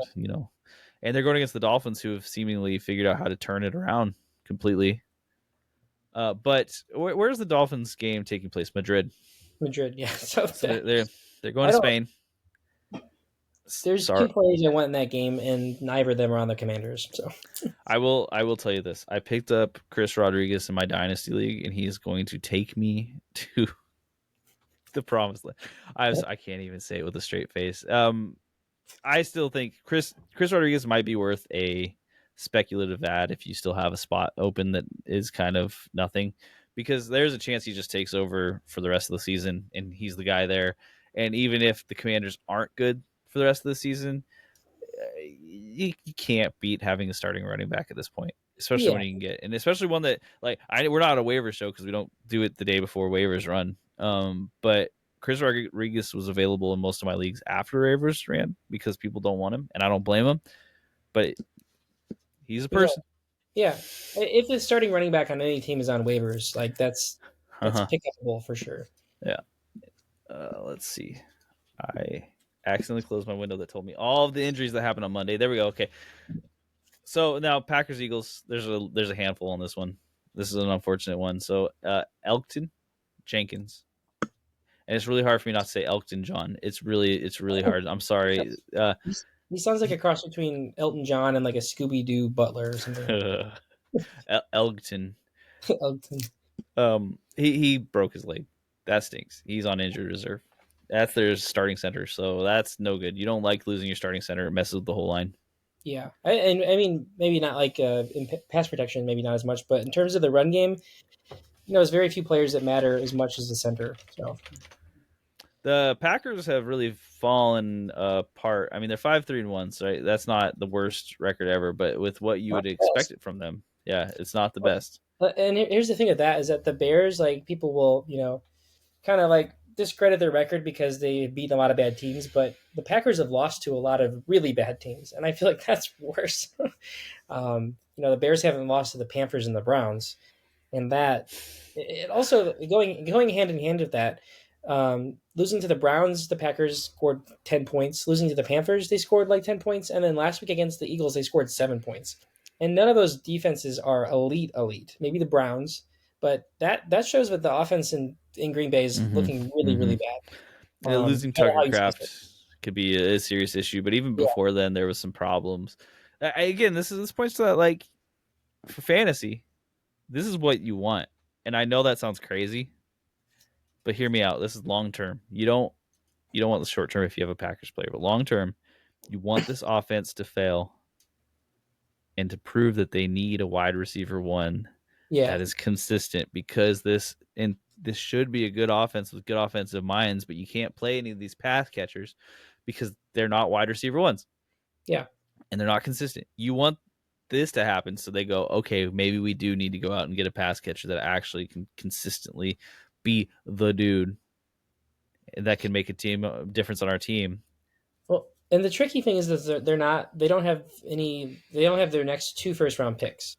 and they're going against the Dolphins, who have seemingly figured out how to turn it around completely. But where's the Dolphins game taking place? Madrid. Yeah. So they're going to Spain. There's Sorry. 2 players that went in that game, and neither of them are on the Commanders. So I will tell you this: I picked up Chris Rodriguez in my dynasty league, and he's going to take me to the promised land. I can't even say it with a straight face. I still think Chris Rodriguez might be worth a speculative ad if you still have a spot open that is kind of nothing, because there's a chance he just takes over for the rest of the season and he's the guy there. And even if the Commanders aren't good for the rest of the season, you can't beat having a starting running back at this point, especially when you can get, and especially one that we're not a waiver show because we don't do it the day before waivers run. But Chris Rodriguez was available in most of my leagues after waivers ran because people don't want him, and I don't blame him. But he's a person. Yeah. If the starting running back on any team is on waivers, like that's pickable for sure. Yeah. Let's see. I accidentally closed my window that told me all of the injuries that happened on Monday. There we go. Okay. So now Packers Eagles. There's a handful on this one. This is an unfortunate one. So Elgton Jenkins. And it's really hard for me not to say Elton John. It's really hard. I'm sorry. He sounds like a cross between Elton John and like a Scooby Doo butler or something. Elgton. Elton. He broke his leg. That stinks. He's on injured reserve. That's their starting center, so that's no good. You don't like losing your starting center. It messes with the whole line. Yeah, and I mean maybe not like in pass protection, maybe not as much, but in terms of the run game, there's very few players that matter as much as the center. So the Packers have really fallen apart. I mean, they're 5-3-1, so right? That's not the worst record ever, but with what you would expect it from them, yeah, it's not the best. And here's the thing of that is that the Bears, like people will, kind of like discredit their record because they beat a lot of bad teams, but the Packers have lost to a lot of really bad teams, and I feel like that's worse. The Bears haven't lost to the Panthers and the Browns, and that it also going hand in hand with that. Losing to the Browns, the Packers scored 10 points. Losing to the Panthers, they scored like 10 points, and then last week against the Eagles, they scored 7 points. And none of those defenses are elite. Maybe the Browns, but that shows that the offense in Green Bay is looking really, really bad. Yeah, losing Tucker Kraft could be a serious issue, but even before then, there was some problems. Again, this points to that, like, for fantasy, this is what you want. And I know that sounds crazy, but hear me out. This is long term. You don't want the short term if you have a Packers player, but long term, you want this offense to fail and to prove that they need a wide receiver one that is consistent, because this should be a good offense with good offensive minds, but you can't play any of these pass catchers because they're not wide receiver ones. Yeah. And they're not consistent. You want this to happen, so they go, okay, maybe we do need to go out and get a pass catcher that actually can consistently be the dude that can make a difference on our team. Well, and the tricky thing is that they don't have their next 2 first round picks.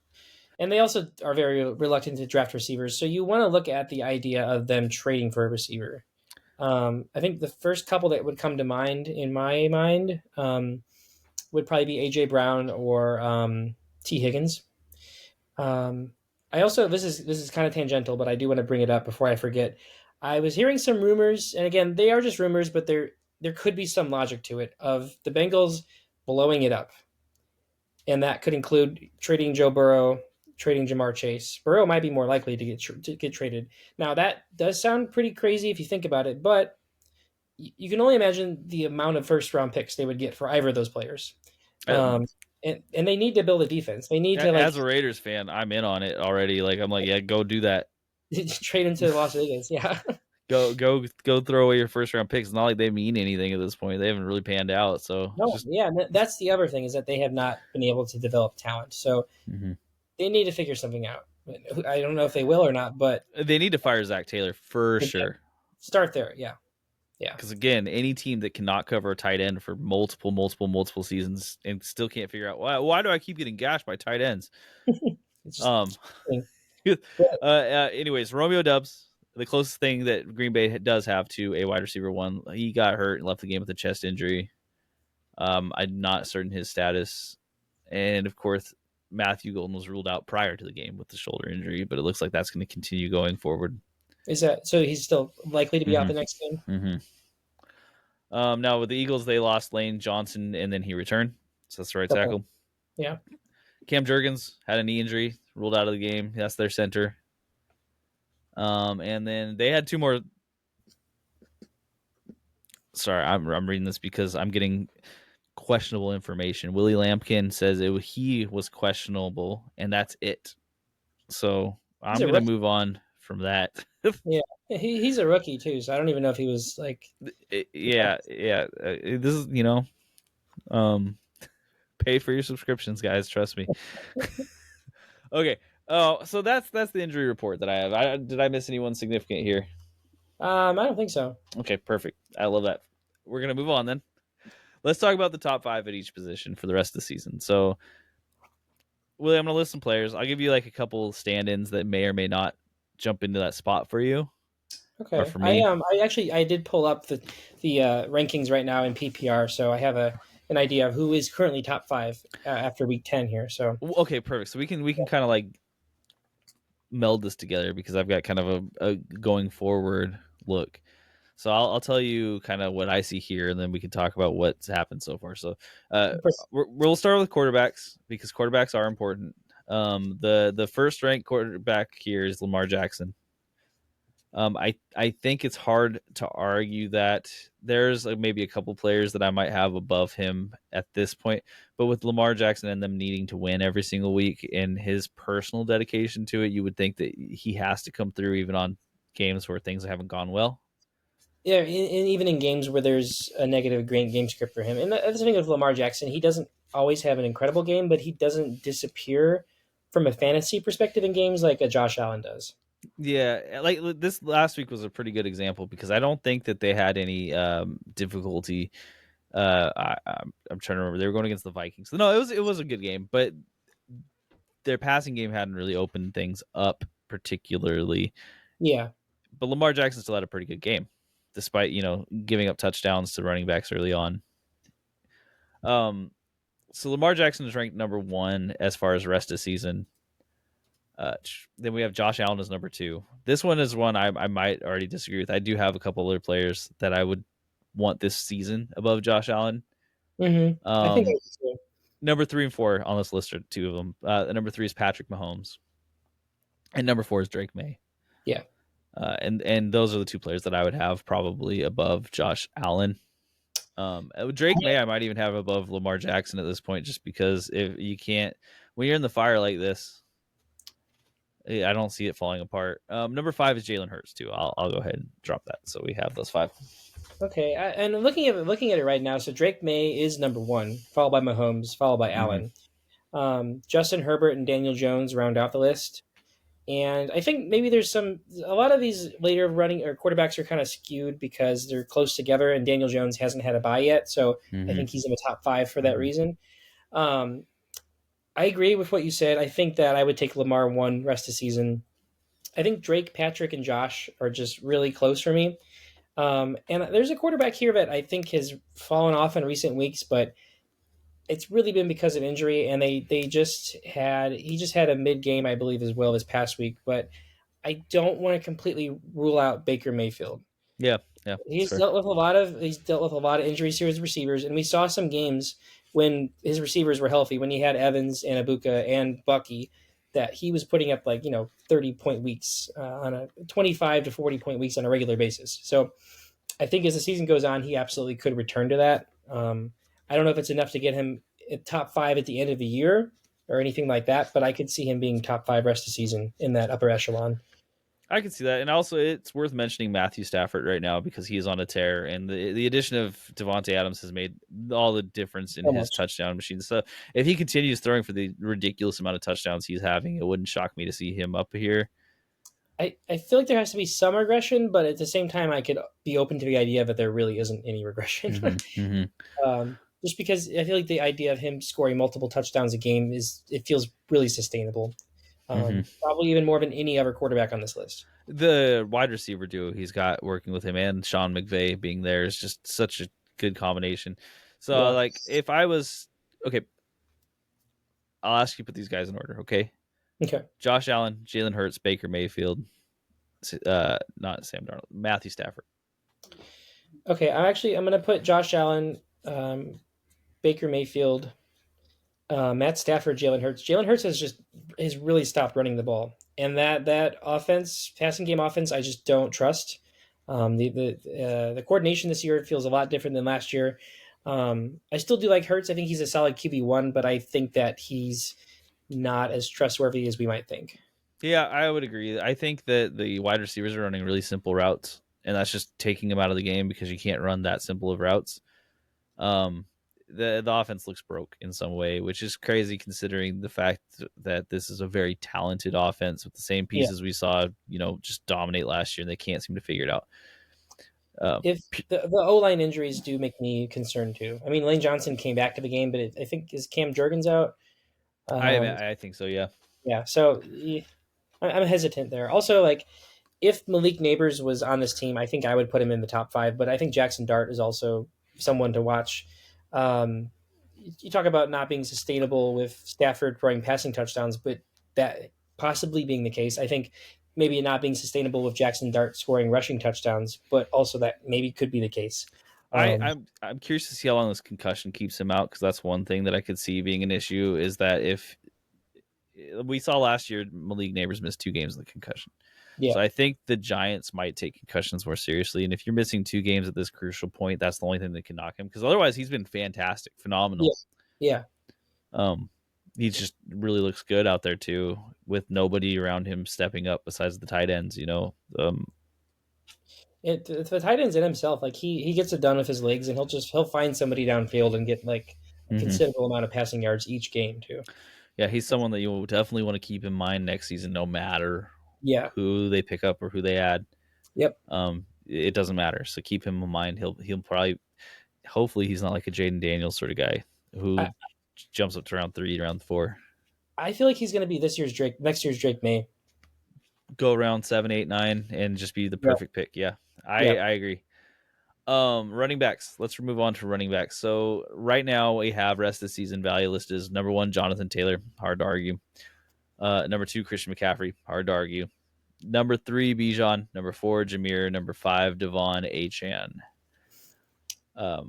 And they also are very reluctant to draft receivers. So you want to look at the idea of them trading for a receiver. I think the first couple that would come to mind in my mind would probably be AJ Brown or T Higgins. I also this is kind of tangential, but I do want to bring it up before I forget. I was hearing some rumors, and again, they are just rumors, but there could be some logic to it of the Bengals blowing it up, and that could include trading Joe Burrow, trading Jamar Chase. Burrow might be more likely to get traded. Now that does sound pretty crazy if you think about it, but you can only imagine the amount of first round picks they would get for either of those players. And they need to build a defense. They need to as a Raiders fan, I'm in on it already. Like I'm like, yeah, go do that. trade into Las Vegas. Yeah. Go throw away your first round picks. It's not like they mean anything at this point. They haven't really panned out. So No, yeah, that's the other thing is that they have not been able to develop talent. So they need to figure something out. I don't know if they will or not, but they need to fire Zach Taylor for sure. Start there, yeah. Because again, any team that cannot cover a tight end for multiple seasons and still can't figure out why do I keep getting gashed by tight ends? Anyways, Romeo Doubs, the closest thing that Green Bay does have to a wide receiver one. He got hurt and left the game with a chest injury. I'm not certain his status, and of course, Matthew Golden was ruled out prior to the game with the shoulder injury, but it looks like that's going to continue going forward. Is that so? He's still likely to be out the next game. Now with the Eagles, they lost Lane Johnson, and then he returned, so that's the right tackle. Yeah. Cam Jurgens had a knee injury, ruled out of the game. That's their center. And then they had 2 more. Sorry, I'm reading this because I'm getting questionable information. Willie Lampkin says he was questionable, and that's it. So I'm going to move on from that. Yeah, he's a rookie too, so I don't even know if he was like. Yeah. This is pay for your subscriptions, guys. Trust me. Okay. Oh, so that's the injury report that I have. Did I miss anyone significant here? I don't think so. Okay, perfect. I love that. We're gonna move on then. Let's talk about the top 5 at each position for the rest of the season. So, Willie, I'm gonna list some players. I'll give you like a couple stand-ins that may or may not jump into that spot for you. Okay. For me. I did pull up the rankings right now in PPR, so I have an idea of who is currently top 5 after week 10 here. So okay, perfect. So we can kind of like meld this together because I've got kind of a going forward look. So I'll tell you kind of what I see here, and then we can talk about what's happened so far. So we'll start with quarterbacks because quarterbacks are important. The first ranked quarterback here is Lamar Jackson. I think it's hard to argue that there's maybe a couple players that I might have above him at this point, but with Lamar Jackson and them needing to win every single week and his personal dedication to it, you would think that he has to come through even on games where things haven't gone well. Yeah, and even in games where there's a negative game script for him. And that's the thing with Lamar Jackson. He doesn't always have an incredible game, but he doesn't disappear from a fantasy perspective in games like a Josh Allen does. Yeah, like this last week was a pretty good example because I don't think that they had any difficulty. I'm trying to remember. They were going against the Vikings. So no, it was a good game, but their passing game hadn't really opened things up particularly. Yeah. But Lamar Jackson still had a pretty good game, despite giving up touchdowns to running backs early on. So Lamar Jackson is ranked number 1 as far as rest of season. Then we have Josh Allen as number 2. This one is one I might already disagree with. I do have a couple other players that I would want this season above Josh Allen. I think number 3 and 4 on this list are 2 of them. Number 3 is Patrick Mahomes, and number 4 is Drake May. Yeah. And those are the 2 players that I would have probably above Josh Allen. Drake May I might even have above Lamar Jackson at this point, just because if you can't, when you're in the fire like this, I don't see it falling apart. Number 5 is Jalen Hurts too. I'll go ahead and drop that. So we have those 5. Okay, and looking at it right now, so Drake May is number one, followed by Mahomes, followed by Mm-hmm. Allen. Justin Herbert and Daniel Jones round out the list. And I think maybe there's a lot of these later running or quarterbacks are kind of skewed because they're close together, and Daniel Jones hasn't had a bye yet, so I Mm-hmm. think he's in the top five for that Mm-hmm. reason. Um, I agree with what you said. I think that I would take Lamar one rest of season. I think Drake, Patrick, and Josh are just really close for me. And there's a quarterback here that I think has fallen off in recent weeks, but it's really been because of injury. And they just had he just had a mid game, I believe, as well this past week. But I don't want to completely rule out Baker Mayfield. Yeah, yeah, that's fair. He's dealt with a lot of injuries to his receivers, and we saw some games when his receivers were healthy, when he had Evans and Abuka and Bucky, that he was putting up 30-point weeks on a 25 to 40-point weeks on a regular basis. So I think as the season goes on, he absolutely could return to that. I don't know if it's enough to get him at top five at the end of the year or anything like that, but I could see him being top five rest of the season in that upper echelon. I can see that, and also it's worth mentioning Matthew Stafford right now because he is on a tear, and the addition of Devontae Adams has made all the difference in So his much. touchdown machine. So if he continues throwing for the ridiculous amount of touchdowns he's having, it wouldn't shock me to see him up here. I feel like there has to be some regression, but at the same time, I could be open to the idea that there really isn't any regression. Mm-hmm, mm-hmm, Just because I feel like the idea of him scoring multiple touchdowns a game it feels really sustainable. mm-hmm. Probably even more than any other quarterback on this list. The wide receiver duo he's got working with him and Sean McVay being there is just such a good combination. So, Yeah. like, if I was okay, I'll ask you to put these guys in order. Okay, Okay. Josh Allen, Jalen Hurts, Baker Mayfield, not Sam Darnold, Matthew Stafford. Okay. I'm gonna put Josh Allen, Baker Mayfield, Matt Stafford, Jalen Hurts. Jalen Hurts has really stopped running the ball, and that offense, passing game offense, I just don't trust. The coordination this year feels a lot different than last year. I still do like Hurts. I think he's a solid QB1, but I think that he's not as trustworthy as we might think. Yeah, I would agree. I think that the wide receivers are running really simple routes, and that's just taking them out of the game because you can't run that simple of routes. Um, the offense looks broke in some way, which is crazy considering the fact that this is a very talented offense with the same Yeah. pieces we saw, just dominate last year, and they can't seem to figure it out. If the O line injuries do make me concerned too. I mean, Lane Johnson came back to the game, but I think is Cam Jurgens out. Um, I think so. Yeah. yeah, so I'm hesitant there. Also, like if Malik Neighbors was on this team, I think I would put him in the top five. But I think Jackson Dart is also someone to watch. Um, you talk about not being sustainable with Stafford throwing passing touchdowns, but that possibly being the case, I think maybe not being sustainable with Jackson Dart scoring rushing touchdowns, but also that maybe could be the case. Um, I'm curious to see how long this concussion keeps him out because that's one thing that I could see being an issue is that if we saw last year Malik Neighbors missed 2 games with a concussion. yeah, So I think the Giants might take concussions more seriously. And if you're missing 2 games at this crucial point, that's the only thing that can knock him. Because otherwise, he's been fantastic, yeah, phenomenal. yeah. Um, he just really looks good out there too, with nobody around him stepping up besides the tight ends. The tight end's in himself. Like he gets it done with his legs, and he'll find somebody downfield and get like a Mhm. considerable amount of passing yards each game too. Yeah, he's someone that you will definitely want to keep in mind next season, no matter Yeah. who they pick up or who they add. Yep. It doesn't matter. So keep him in mind. He'll probably, hopefully, he's not like a Jaden Daniels sort of guy who I, jumps up to round 3, round 4. I feel like he's going to be next year's Drake May. Go around 7, 8, 9, and just be the Yeah. perfect pick. Yeah, Yeah. I agree. Running backs. Let's move on to running backs. So right now we have rest of the season value listed as number 1 Jonathan Taylor, hard to argue. Number 2 Christian McCaffrey, hard to argue. Number 3 Bijan, number 4 Jameer, number 5 Devon Achane.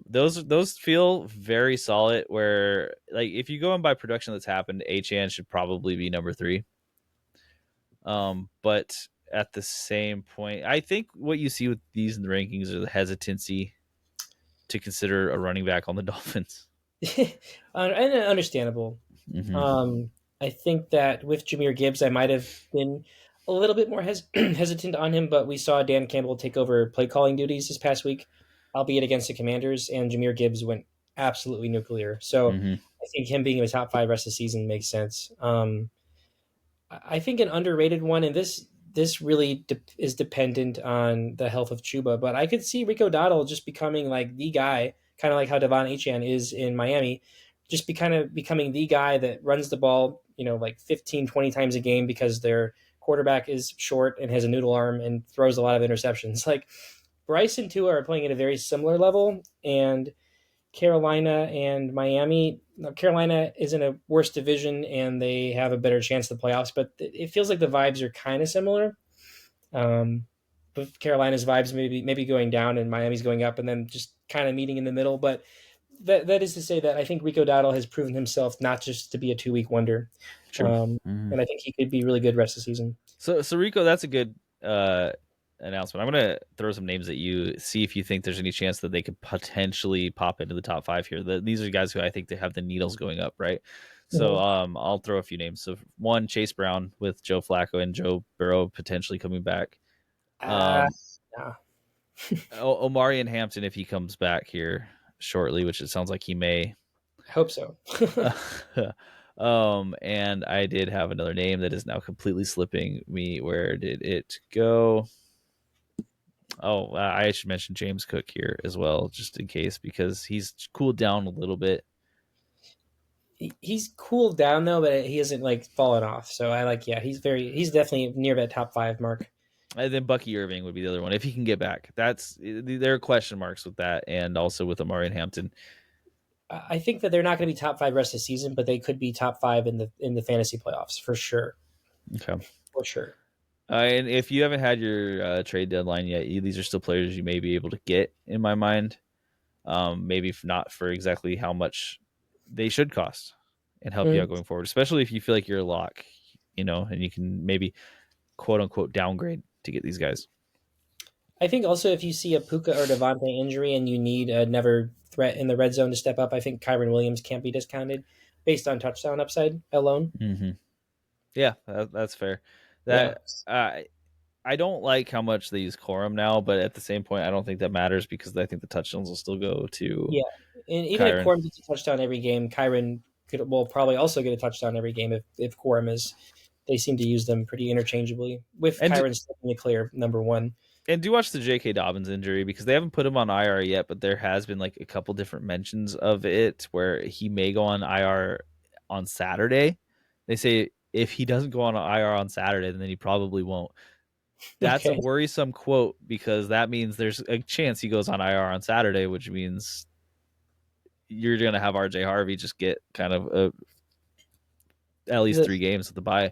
Those feel very solid. Where like if you go in by production that's happened, Achane should probably be number 3. But at the same point, I think what you see with these in the rankings are the hesitancy to consider a running back on the Dolphins. And understandable. Mm-hmm. Um, I think that with Jahmyr Gibbs, I might have been a little bit more hesitant on him, but we saw Dan Campbell take over play calling duties this past week, albeit against the Commanders, and Jahmyr Gibbs went absolutely nuclear. So Mm-hmm. I think him being in the top five rest of the season makes sense. I think an underrated one, and this really is dependent on the health of Chuba, but I could see Rico Dottle just becoming like the guy, kind of like how Devon Achane is in Miami, just kind of becoming the guy that runs the ball, like 15, 20 times a game because their quarterback is short and has a noodle arm and throws a lot of interceptions. Like Bryce and Tua are playing at a very similar level, and Carolina and Miami. Carolina is in a worse division and they have a better chance of the playoffs, but it feels like the vibes are kind of similar. But Carolina's vibes maybe going down and Miami's going up, and then just kind of meeting in the middle. But that is to say that I think Rico Dowdle has proven himself not just to be a 2 week wonder, True. Mm-hmm. and I think he could be really good rest of the season. So Rico, that's a good announcement. I'm gonna throw some names at you. See if you think there's any chance that they could potentially pop into the top five here. These are guys who I think they have the needles going up, right? So I'll throw a few names. So one, Chase Brown with Joe Flacco and Joe Burrow potentially coming back. Yeah. Omari and Hampton if he comes back here shortly, which it sounds like he may. I hope so. And I did have another name that is now completely slipping me. Where did it go? Oh, I should mention James Cook here as well, just in case, because he's cooled down a little bit. He's cooled down though, but he hasn't like fallen off. So he's definitely near that top five mark. And then Bucky Irving would be the other one if he can get back. There are question marks with that, and also with Omari and Hampton. I think that they're not going to be top five rest of the season, but they could be top five in the fantasy playoffs for sure. Okay, for sure. And if you haven't had your trade deadline yet, these are still players you may be able to get, in my mind. Maybe not for exactly how much they should cost and help you out going forward, especially if you feel like you're a lock, and you can maybe quote unquote downgrade to get these guys. I think also if you see a Puka or Devontae injury and you need another threat in the red zone to step up, I think Kyren Williams can't be discounted based on touchdown upside alone. Mm-hmm. Yeah, that's fair. I don't like how much they use Corum now, but at the same point, I don't think that matters because I think the touchdowns will still go to and even Kyren. if Corum gets a touchdown every game, Kyren will probably also get a touchdown every game if Corum is. They seem to use them pretty interchangeably with Kyren stepping the clear number one. And do watch the J.K. Dobbins injury because they haven't put him on IR yet, but there has been like a couple different mentions of it where he may go on IR on Saturday. They say if he doesn't go on IR on Saturday, then he probably won't. That's a worrisome quote because that means there's a chance he goes on IR on Saturday, which means you're going to have RJ Harvey just get kind of at least 3 games with the bye.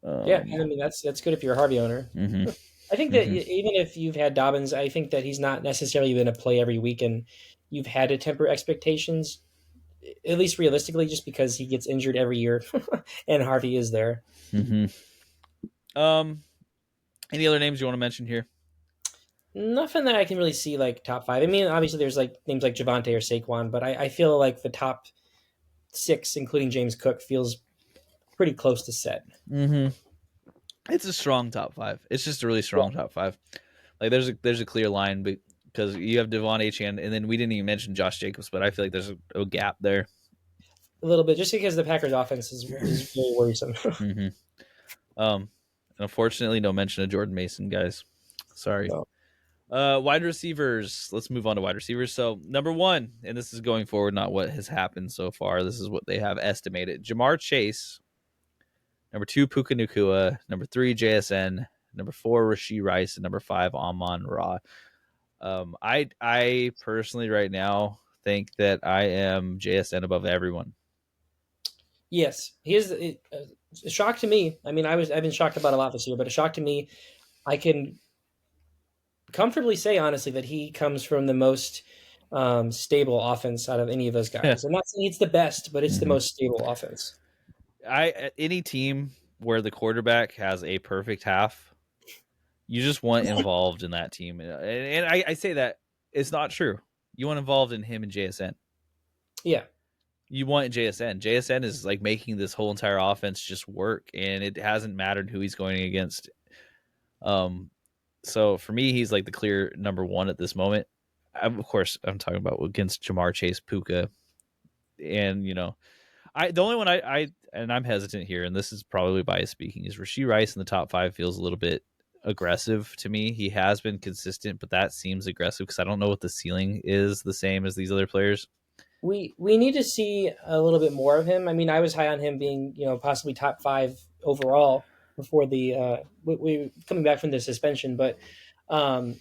I mean that's good if you're a Harvey owner. Mm-hmm. I think that even if you've had Dobbins, I think that he's not necessarily going to play every week, and you've had to temper expectations, at least realistically, just because he gets injured every year, and Harvey is there. Mm-hmm. Any other names you want to mention here? Nothing that I can really see like top 5. I mean, obviously there's like names like Javonte or Saquon, but I feel like the top 6, including James Cook, feels pretty close to set. Mm-hmm. It's a strong top 5. It's just a really strong top 5. Like there's a clear line because you have Devon Achane, and then we didn't even mention Josh Jacobs, but I feel like there's a gap there. A little bit, just because the Packers' offense is really worrisome. Mm-hmm. And unfortunately, no mention of Jordan Mason, guys. Sorry. No. Wide receivers. Let's move on to wide receivers. So number 1, and this is going forward, not what has happened so far. This is what they have estimated. Jamar Chase. Number 2, Puka Nacua. Number 3, JSN. Number 4, Rashee Rice. And number 5, Amon-Ra. I personally right now think that I am JSN above everyone. Yes, he is a shock to me. I mean, I've been shocked about a lot this year, but a shock to me. I can comfortably say, honestly, that he comes from the most stable offense out of any of those guys. I'm not saying it's the best, but it's the most stable offense. Any team where the quarterback has a perfect half, you just want involved in that team. And I say that it's not true. You want involved in him and JSN. Yeah. you want JSN. JSN is like making this whole entire offense just work, and it hasn't mattered who he's going against. So for me, he's like the clear number one at this moment. Of course, I'm talking about against Jamar Chase, Puka, and the only one I and I'm hesitant here, and this is probably bias speaking, is Rashee Rice in the top 5 feels a little bit aggressive to me. He has been consistent, but that seems aggressive because I don't know what the ceiling is the same as these other players. We need to see a little bit more of him. I mean, I was high on him being possibly top 5 overall before the we coming back from the suspension, but um,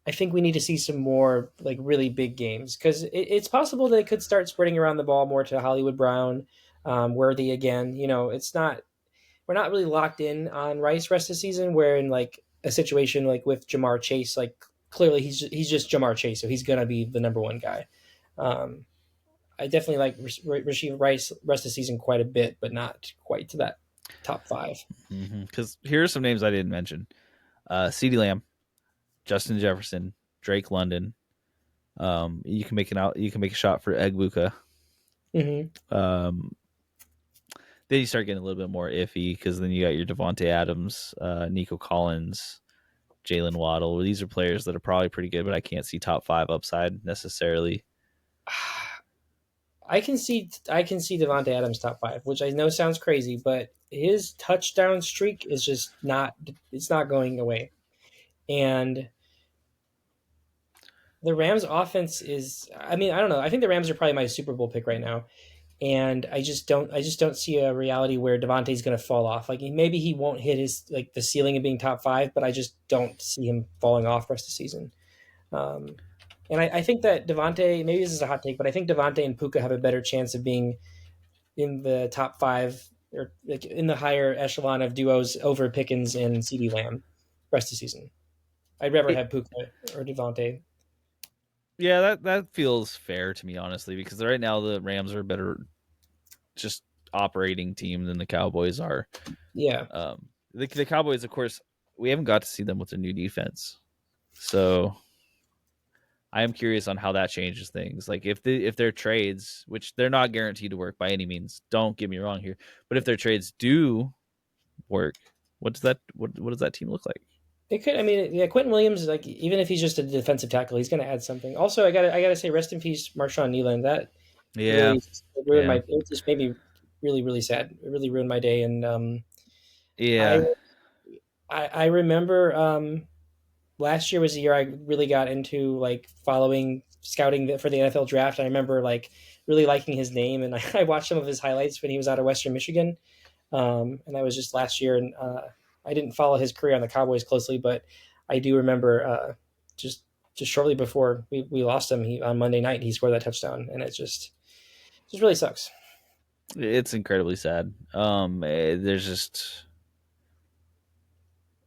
I think we need to see some more like really big games because it's possible they could start spreading around the ball more to Hollywood Brown, Worthy again. It's not we're not really locked in on Rice rest of the season. Where in like a situation like with Jamar Chase, like clearly he's just Jamar Chase, so he's gonna be the number one guy. Um, I definitely like Rashee Rice rest of the season quite a bit, but not quite to that top 5. Because here are some names I didn't mention: CeeDee Lamb, Justin Jefferson, Drake London. You can make a shot for Egbuka. Mm-hmm. Then you start getting a little bit more iffy because then you got your Devontae Adams, Nico Collins, Jaylen Waddle. These are players that are probably pretty good, but I can't see top 5 upside necessarily. I can see Devontae Adams top 5, which I know sounds crazy, but his touchdown streak is just not going away. And the Rams offense is, I mean, I don't know. I think the Rams are probably my Super Bowl pick right now. And I just don't see a reality where Devontae's going to fall off. Like maybe he won't hit his like the ceiling of being top 5, but I just don't see him falling off rest of the season. Um, and I think that Devontae, maybe this is a hot take, but I think Devontae and Puka have a better chance of being in the top 5 or like in the higher echelon of duos over Pickens and CD Lamb rest of the season. I'd rather have Puka or Devontae. Yeah, that feels fair to me, honestly, because right now the Rams are a better just operating team than the Cowboys are. Yeah. The Cowboys, of course, we haven't got to see them with their new defense, so I am curious on how that changes things. Like if their trades, which they're not guaranteed to work by any means, don't get me wrong here, but if their trades do work, what does that team look like? It could. I mean, yeah. Quentin Williams, like, even if he's just a defensive tackle, he's going to add something. Also, I gotta say, rest in peace, Marshawn Nealon. That Yeah, really ruined yeah, my. It just made me really, really sad. It really ruined my day. And I, yeah. I remember last year was the year I really got into like following scouting for the NFL draft. I remember like really liking his name, and I watched some of his highlights when he was out of Western Michigan. And that was just last year, and I didn't follow his career on the Cowboys closely, but I do remember just shortly before we lost him, on Monday night he scored that touchdown, and it just really sucks. It's incredibly sad. There's just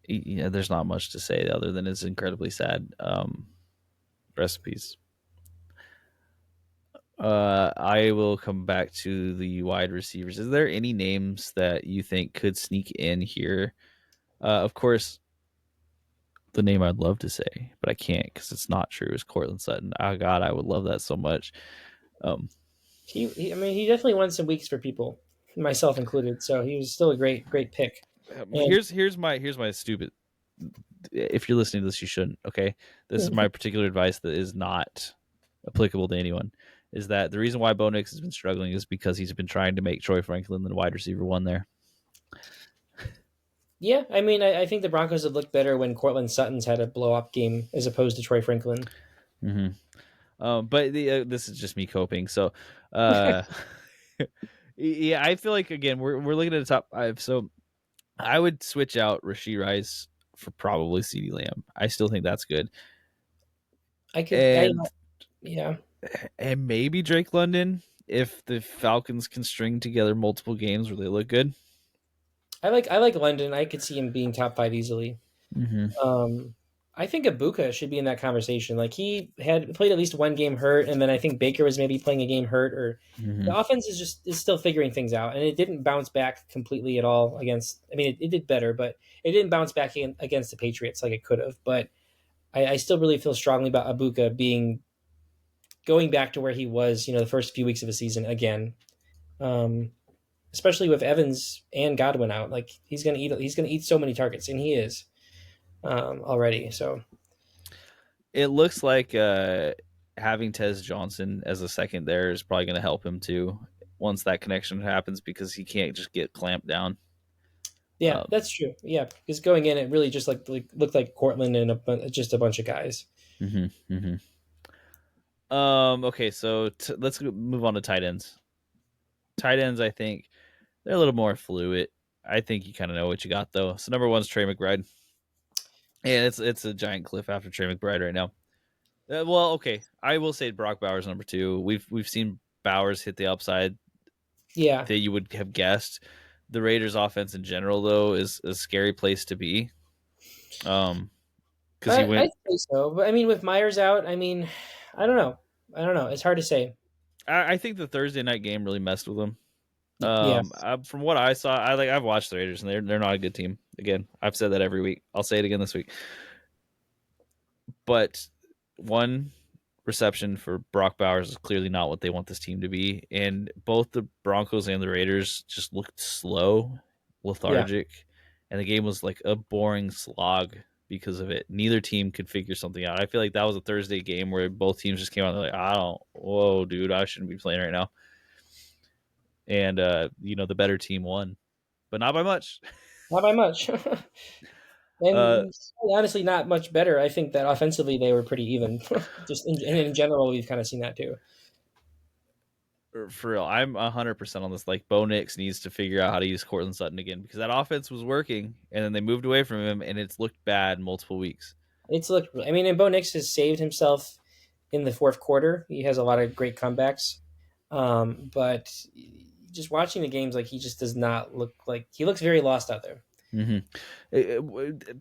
there's not much to say other than it's incredibly sad. Recipes. I will come back to the wide receivers. Is there any names that you think could sneak in here? Of course, the name I'd love to say, but I can't because it's not true, is Cortland Sutton. Oh God, I would love that so much. Um, I mean, he definitely won some weeks for people, myself included. So he was still a great pick. And here's my stupid. If you're listening to this, you shouldn't. Okay, this is my particular advice that is not applicable to anyone. Is that the reason why Bo Nix has been struggling is because he's been trying to make Troy Franklin the wide receiver one there. yeah, I mean, I think the Broncos have looked better when Cortland Sutton's had a blow up game as opposed to Troy Franklin. Mm-hmm. But this is just me coping. So, uh, yeah, I feel like again we're looking at the top 5. So I would switch out Rashee Rice for probably CeeDee Lamb. I still think that's good, I could, and yeah. maybe Drake London if the Falcons can string together multiple games where they look good. I like London. I could see him being top 5 easily. Mm-hmm. I think Ibuka should be in that conversation. Like he had played at least one game hurt, and then I think Baker was maybe playing a game hurt. Or Mm-hmm. the offense is still figuring things out, and it didn't bounce back completely at all against. I mean, it did better, but it didn't bounce back against the Patriots like it could have. But I still really feel strongly about Ibuka being going back to where he was, the first few weeks of the season again. Um, Especially with Evans and Godwin out, like he's gonna eat so many targets, and he is already. So It looks like having Tez Johnson as a second there is probably going to help him too once that connection happens because he can't just get clamped down. yeah, that's true. Yeah, because going in, it really just looked like Cortland and just a bunch of guys. Mm-hmm, mm-hmm. Okay, so let's move on to tight ends. Tight ends, I think they're a little more fluid. I think you kind of know what you got though. So number one's Trey McBride. Yeah, it's a giant cliff after Trey McBride right now. Well, okay, I will say Brock Bowers number two. We've seen Bowers hit the upside Yeah, that you would have guessed. The Raiders' offense in general, though, is a scary place to be. Because he I went. say so. But I mean, with Myers out, I mean, I don't know. It's hard to say. I think the Thursday night game really messed with him. Yes. From what I saw, I've watched the Raiders, and they're not a good team. Again, I've said that every week. I'll say it again this week. But one reception for Brock Bowers is clearly not what they want this team to be. And both the Broncos and the Raiders just looked slow, Yeah. lethargic, and the game was like a boring slog because of it. Neither team could figure something out. I feel like that was a Thursday game where both teams just came out and they're like, whoa, dude, I shouldn't be playing right now. And, the better team won, but not by much. Not by much. Uh, And honestly, not much better. I think that offensively they were pretty even. Just in general, we've kind of seen that too. for real, I'm 100% on this. Like, Bo Nix needs to figure out how to use Cortland Sutton again because that offense was working, and then they moved away from him, and it's looked bad multiple weeks. It's looked. I mean, and Bo Nix has saved himself in the fourth quarter. He has a lot of great comebacks, but just watching the games, like he just does not look like he looks very lost out there.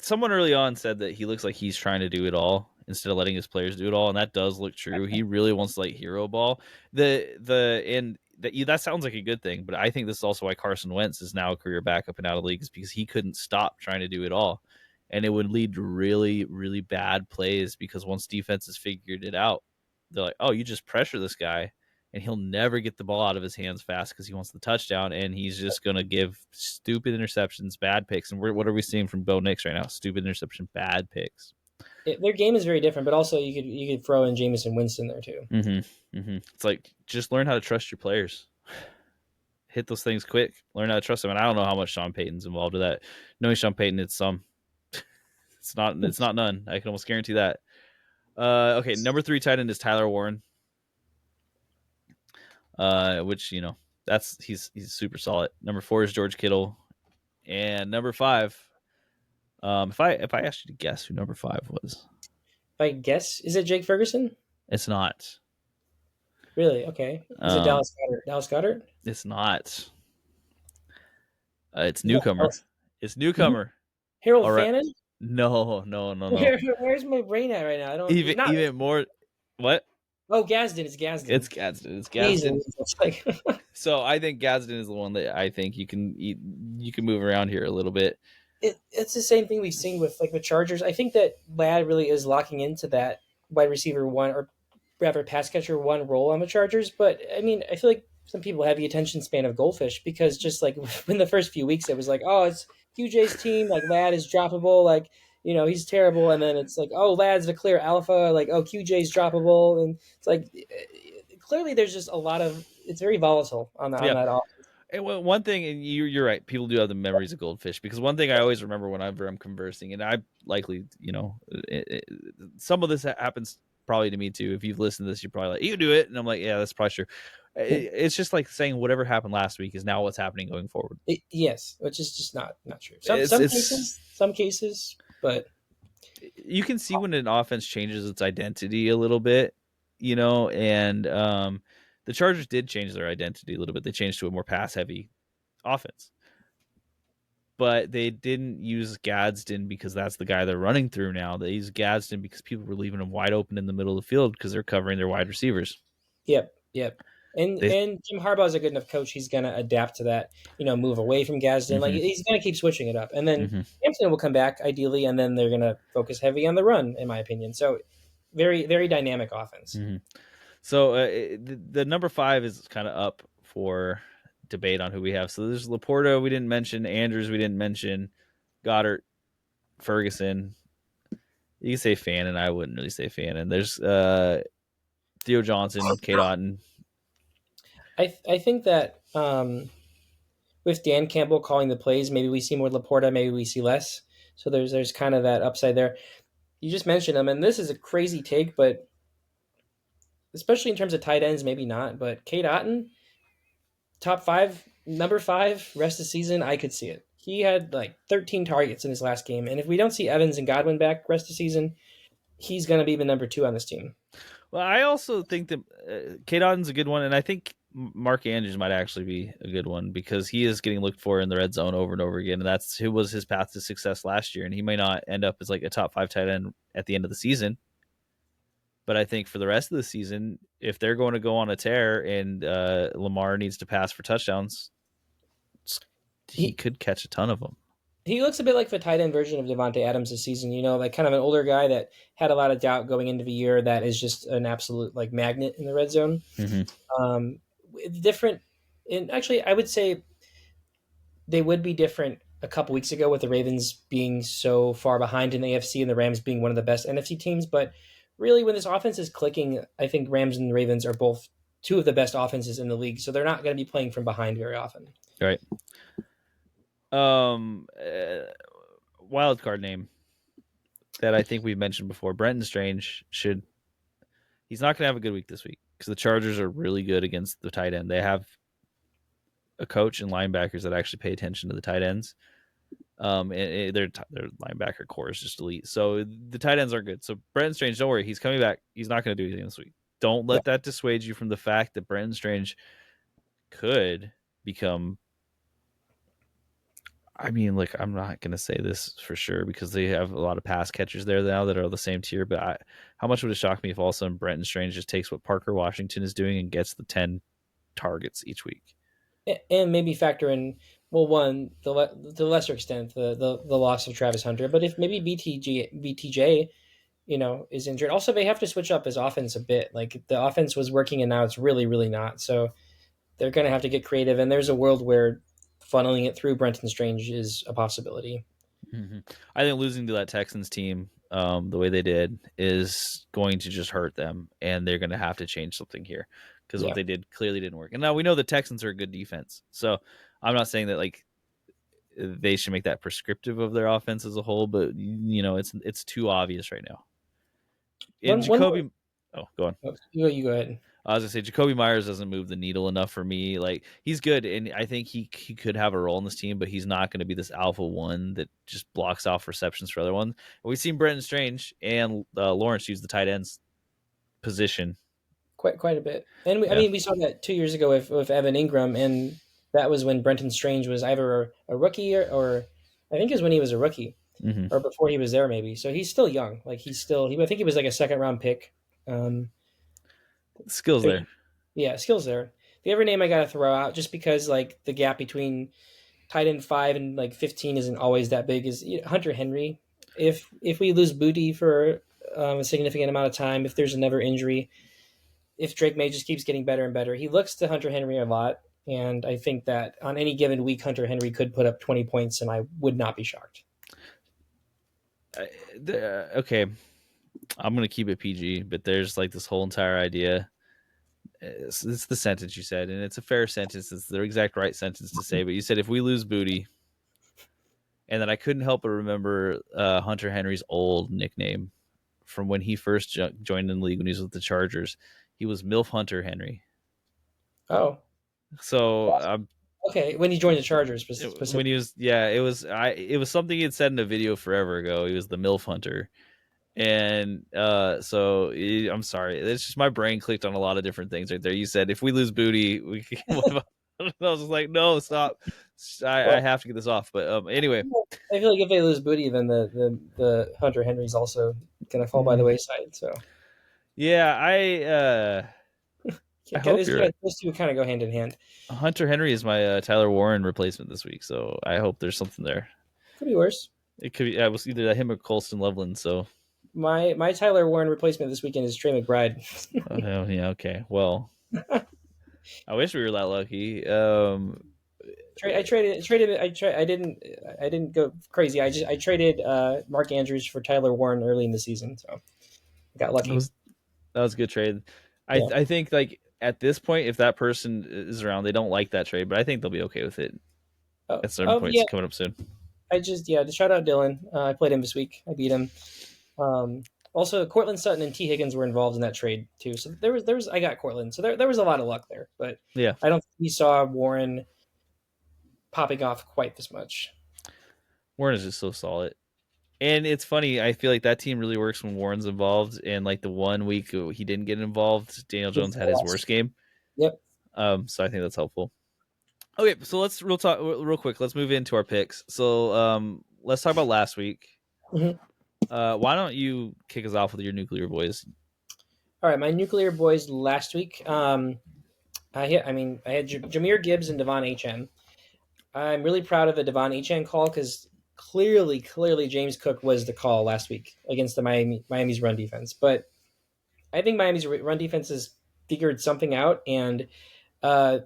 Someone early on said that he looks like he's trying to do it all instead of letting his players do it all, and that does look true. He really wants to like hero ball. That sounds like a good thing, but I think this is also why Carson Wentz is now a career backup and out of leagues because he couldn't stop trying to do it all, and it would lead to really, really bad plays because once defenses figured it out, they're like, "Oh, you just pressure this guy." And he'll never get the ball out of his hands fast because he wants the touchdown, and he's just going to give stupid interceptions, bad picks. And what are we seeing from Bo Nix right now? Stupid interception, bad picks. Their game is very different, but also you could throw in Jameson Winston there too. It's like just learn how to trust your players. Hit those things quick. Learn how to trust them. And I don't know how much Sean Payton's involved with that. Knowing Sean Payton, it's some. It's not none. I can almost guarantee that. Okay, number 3 tight end is Tyler Warren. Which he's super solid. Number 4 is George Kittle, and number 5. If I asked you to guess who number 5 was, If I guess, is it Jake Ferguson? it's not. Really? Okay. Is it Dallas Goedert? Dallas Goedert? It's not. It's newcomer. It's newcomer. Harold All right. Fannin? No. Where's my brain at right now? I don't even more. What? Oh, Gadsden. It's Gadsden. It's Gadsden. It's like So I think Gadsden is the one that I think you can move around here a little bit. it's the same thing we've seen with like the Chargers. I think that Ladd really is locking into that wide receiver one, or rather pass catcher one role on the Chargers. But I mean, I feel like some people have the attention span of goldfish because just like in the first few weeks, it was like, oh, it's QJ's team. Like Ladd is droppable. Like he's terrible. And then it's like, oh, Ladd's the clear alpha. Like, oh, QJ's droppable. And it's like clearly there's just a lot of it's very volatile on that offense. And one thing, and you're right, people do have the memories of goldfish because one thing I always remember whenever I'm conversing, and I likely, some of this happens probably to me too. If you've listened to this, you're probably like, you do it. And I'm like, yeah, that's probably true. It's just like saying whatever happened last week is now what's happening going forward. Yes, which is just not true. Some cases, but you can see when an offense changes its identity a little bit, and the Chargers did change their identity a little bit. They changed to a more pass-heavy offense. But they didn't use Gadsden because that's the guy they're running through now. They used Gadsden because people were leaving him wide open in the middle of the field because they're covering their wide receivers. Yep. And Jim Harbaugh is a good enough coach. He's going to adapt to that, move away from Gadsden. Mm-hmm. Like he's going to keep switching it up. And then Hampton will come back ideally, and then they're going to focus heavy on the run, in my opinion. So very, very dynamic offense. Mm-hmm. So the number 5 is kind of up for debate on who we have. So there's Laporta we didn't mention, Andrews we didn't mention, Goddard, Ferguson. You can say Fannin. I wouldn't really say Fannin. There's Theo Johnson, Cade Otton. I think that with Dan Campbell calling the plays, maybe we see more Laporta, maybe we see less. So there's kind of that upside there. You just mentioned him, and this is a crazy take, but especially in terms of tight ends, maybe not. But Cade Otton, top 5, number 5, rest of the season, I could see it. He had like 13 targets in his last game, and if we don't see Evans and Godwin back rest of the season, he's going to be the number 2 on this team. Well, I also think that Cade Otton's a good one, and I think Mark Andrews might actually be a good one because he is getting looked for in the red zone over and over again, and that's who was his path to success last year. And he may not end up as like a top 5 tight end at the end of the season, but I think for the rest of the season, if they're going to go on a tear and Lamar needs to pass for touchdowns, he could catch a ton of them. He looks a bit like the tight end version of Devontae Adams this season, like kind of an older guy that had a lot of doubt going into the year that is just an absolute like magnet in the red zone. Mm-hmm. Different, and actually I would say they would be different a couple weeks ago with the Ravens being so far behind in the AFC and the Rams being one of the best NFC teams. But really, when this offense is clicking, I think Rams and Ravens are both 2 of the best offenses in the league. So they're not going to be playing from behind very often. Right. Wild card name that I think we've mentioned before. Brenton Strange he's not going to have a good week this week because the Chargers are really good against the tight end. They have a coach and linebackers that actually pay attention to the tight ends. And their linebacker core is just elite. So the tight ends are good. So Brenton Strange, don't worry, he's coming back. He's not going to do anything this week. Don't let that dissuade you from the fact that Brenton Strange could become. I mean, like, I'm not going to say this for sure because they have a lot of pass catchers there now that are the same tier. But how much would it shock me if all of a sudden Brenton Strange just takes what Parker Washington is doing and gets the 10 targets each week? And maybe factor in, well, one, to the lesser extent, the loss of Travis Hunter. But if maybe BTJ, is injured. Also, they have to switch up his offense a bit. Like the offense was working and now it's really, really not. So they're going to have to get creative. And there's a world where funneling it through Brenton Strange is a possibility. Mm-hmm. I think losing to that Texans team the way they did is going to just hurt them, and they're going to have to change something here because what they did clearly didn't work. And now we know the Texans are a good defense, so I'm not saying that like they should make that prescriptive of their offense as a whole, but it's too obvious right now. And Jakobi, go on. You go ahead. I was gonna say Jakobi Meyers doesn't move the needle enough for me. Like he's good, and I think he could have a role in this team, but he's not going to be this alpha one that just blocks off receptions for other ones. We've seen Brenton Strange and Lawrence use the tight ends position quite a bit, and I mean we saw that 2 years ago with Evan Ingram, and that was when Brenton Strange was either a rookie or I think it was when he was a rookie or before he was there maybe. So he's still young. Like I think he was like a 2nd round pick. Skills there. Yeah, skills there. The other name I got to throw out, just because like the gap between tight end 5 and like 15 isn't always that big, is Hunter Henry. If we lose Booty for a significant amount of time, if there's another injury, if Drake May just keeps getting better and better, he looks to Hunter Henry a lot. And I think that on any given week, Hunter Henry could put up 20 points, and I would not be shocked. Okay. I'm going to keep it PG, but there's like this whole entire idea. It's the sentence you said, and it's a fair sentence. It's the exact right sentence to say, but you said if we lose Booty, and then I couldn't help but remember Hunter Henry's old nickname from when he first joined in the league when he was with the Chargers. He was MILF Hunter Henry. Oh. So okay, when he joined the Chargers specifically. When he was, it was something he had said in a video forever ago. He was the MILF Hunter. And so I'm sorry. It's just my brain clicked on a lot of different things right there. You said if we lose Booty, we can. I was just like, no, stop. I have to get this off. But anyway, I feel like if they lose Booty, then the Hunter Henry's also gonna fall by the wayside. So yeah, I hope those two kind of go hand in hand. Hunter Henry is my Tyler Warren replacement this week, so I hope there's something there. Could be worse. It could be. I was either him or Colston Loveland. So my Tyler Warren replacement this weekend is Trey McBride. Oh, yeah, okay. Well, I wish we were that lucky. I didn't go crazy. I traded Mark Andrews for Tyler Warren early in the season, so I got that lucky. was that was a good trade. Yeah. I think like at this point, if that person is around, they don't like that trade, but I think they'll be okay with it at certain points Yeah. coming up soon. To shout out Dylan. I played him this week. I beat him. Also, Cortland Sutton and T Higgins were involved in that trade too. So there was I got Cortland. So there was a lot of luck there, but Yeah, I don't think we saw Warren popping off quite this much. Warren is just so solid. And it's funny. I feel like that team really works when Warren's involved. And like the 1 week he didn't get involved, Daniel Jones had his worst game. Yep. So I think that's helpful. Okay, so let's real quick. Let's move into our picks. So let's talk about last week. Mm-hmm. Why don't you kick us off with your nuclear boys? All right, my nuclear boys last week. I had Jameer Gibbs and Devon Achane. I'm really proud of the Devon Achane call because clearly James Cook was the call last week against the Miami's run defense. But I think Miami's run defense has figured something out, and the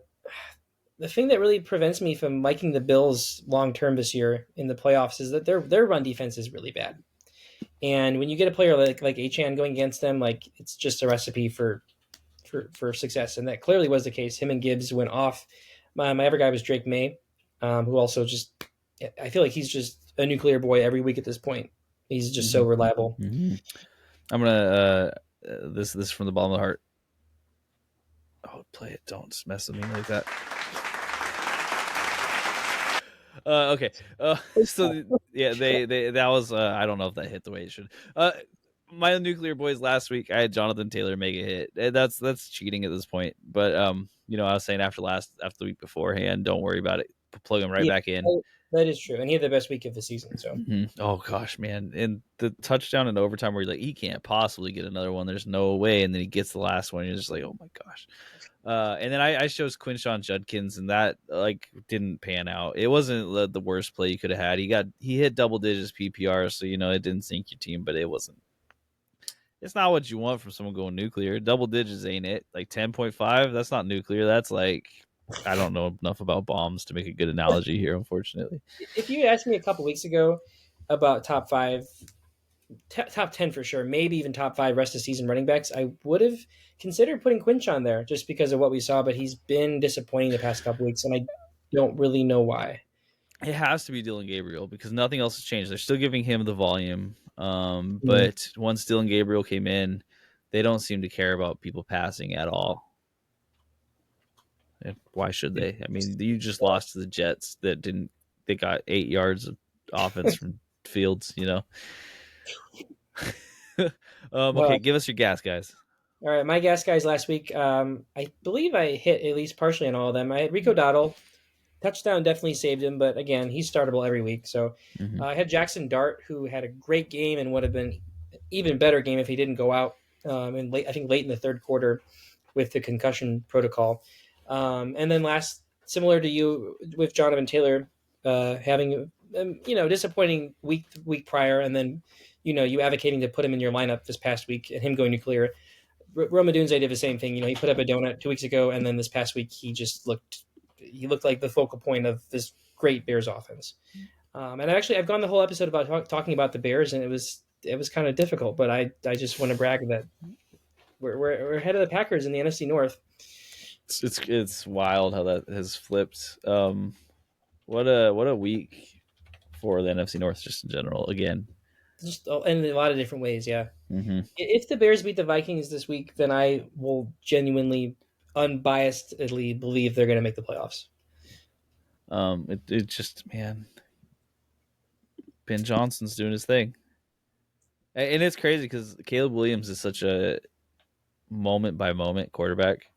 thing that really prevents me from liking the Bills long term this year in the playoffs is that their run defense is really bad. And when you get a player like Achane going against them, like it's just a recipe for success, and that clearly was the case. Him and Gibbs went off. My other guy was Drake May, who also just I feel like he's just a nuclear boy every week at this point. He's just so reliable. Mm-hmm. I'm gonna this from the bottom of the heart. Oh, play it! Don't mess with me like that. Okay. So yeah, they that was I don't know if that hit the way it should. My nuclear boys last week, I had Jonathan Taylor make a hit. That's cheating at this point. But I was saying after the week beforehand, don't worry about it. Plug him right back in. That is true, and he had the best week of the season. So, Oh gosh, man! And the touchdown in overtime where you're like, he can't possibly get another one. There's no way, and then he gets the last one. You're just like, oh my gosh. And then I chose Quinshawn Judkins, and that like didn't pan out. It wasn't the worst play you could have had. He hit double digits PPR, so it didn't sink your team, but it wasn't. It's not what you want from someone going nuclear. Double digits ain't it? Like 10.5, that's not nuclear. That's like I don't know enough about bombs to make a good analogy here, unfortunately. If you asked me a couple weeks ago about top 10 for sure, maybe even top 5 rest of season running backs, I would have considered putting Quinshawn there just because of what we saw, but he's been disappointing the past couple weeks, and I don't really know why. It has to be Dylan Gabriel because nothing else has changed. They're still giving him the volume. But once Dylan Gabriel came in, they don't seem to care about people passing at all. And why should they? I mean, you just lost to the Jets they got 8 yards of offense from Fields, Okay, give us your gas, guys. All right, my gas guys last week, I believe I hit at least partially on all of them. I had Rico Dowdle. Touchdown definitely saved him, but again, he's startable every week. So I had Jackson Dart, who had a great game and would have been an even better game if he didn't go out I think late in the third quarter with the concussion protocol. And then similar to you with Jonathan Taylor, having disappointing week prior, and then you advocating to put him in your lineup this past week and him going nuclear. Rome Odunze did the same thing. He put up a donut 2 weeks ago, and then this past week he looked like the focal point of this great Bears offense. And I've gone the whole episode about talking about the Bears, and it was kind of difficult, but I just want to brag that we're ahead of the Packers in the NFC North. It's wild how that has flipped. What a week for the NFC North just in general. Again, just in a lot of different ways. Yeah. Mm-hmm. If the Bears beat the Vikings this week, then I will genuinely, unbiasedly believe they're going to make the playoffs. It just, man, Ben Johnson's doing his thing, and it's crazy because Caleb Williams is such a moment by moment quarterback.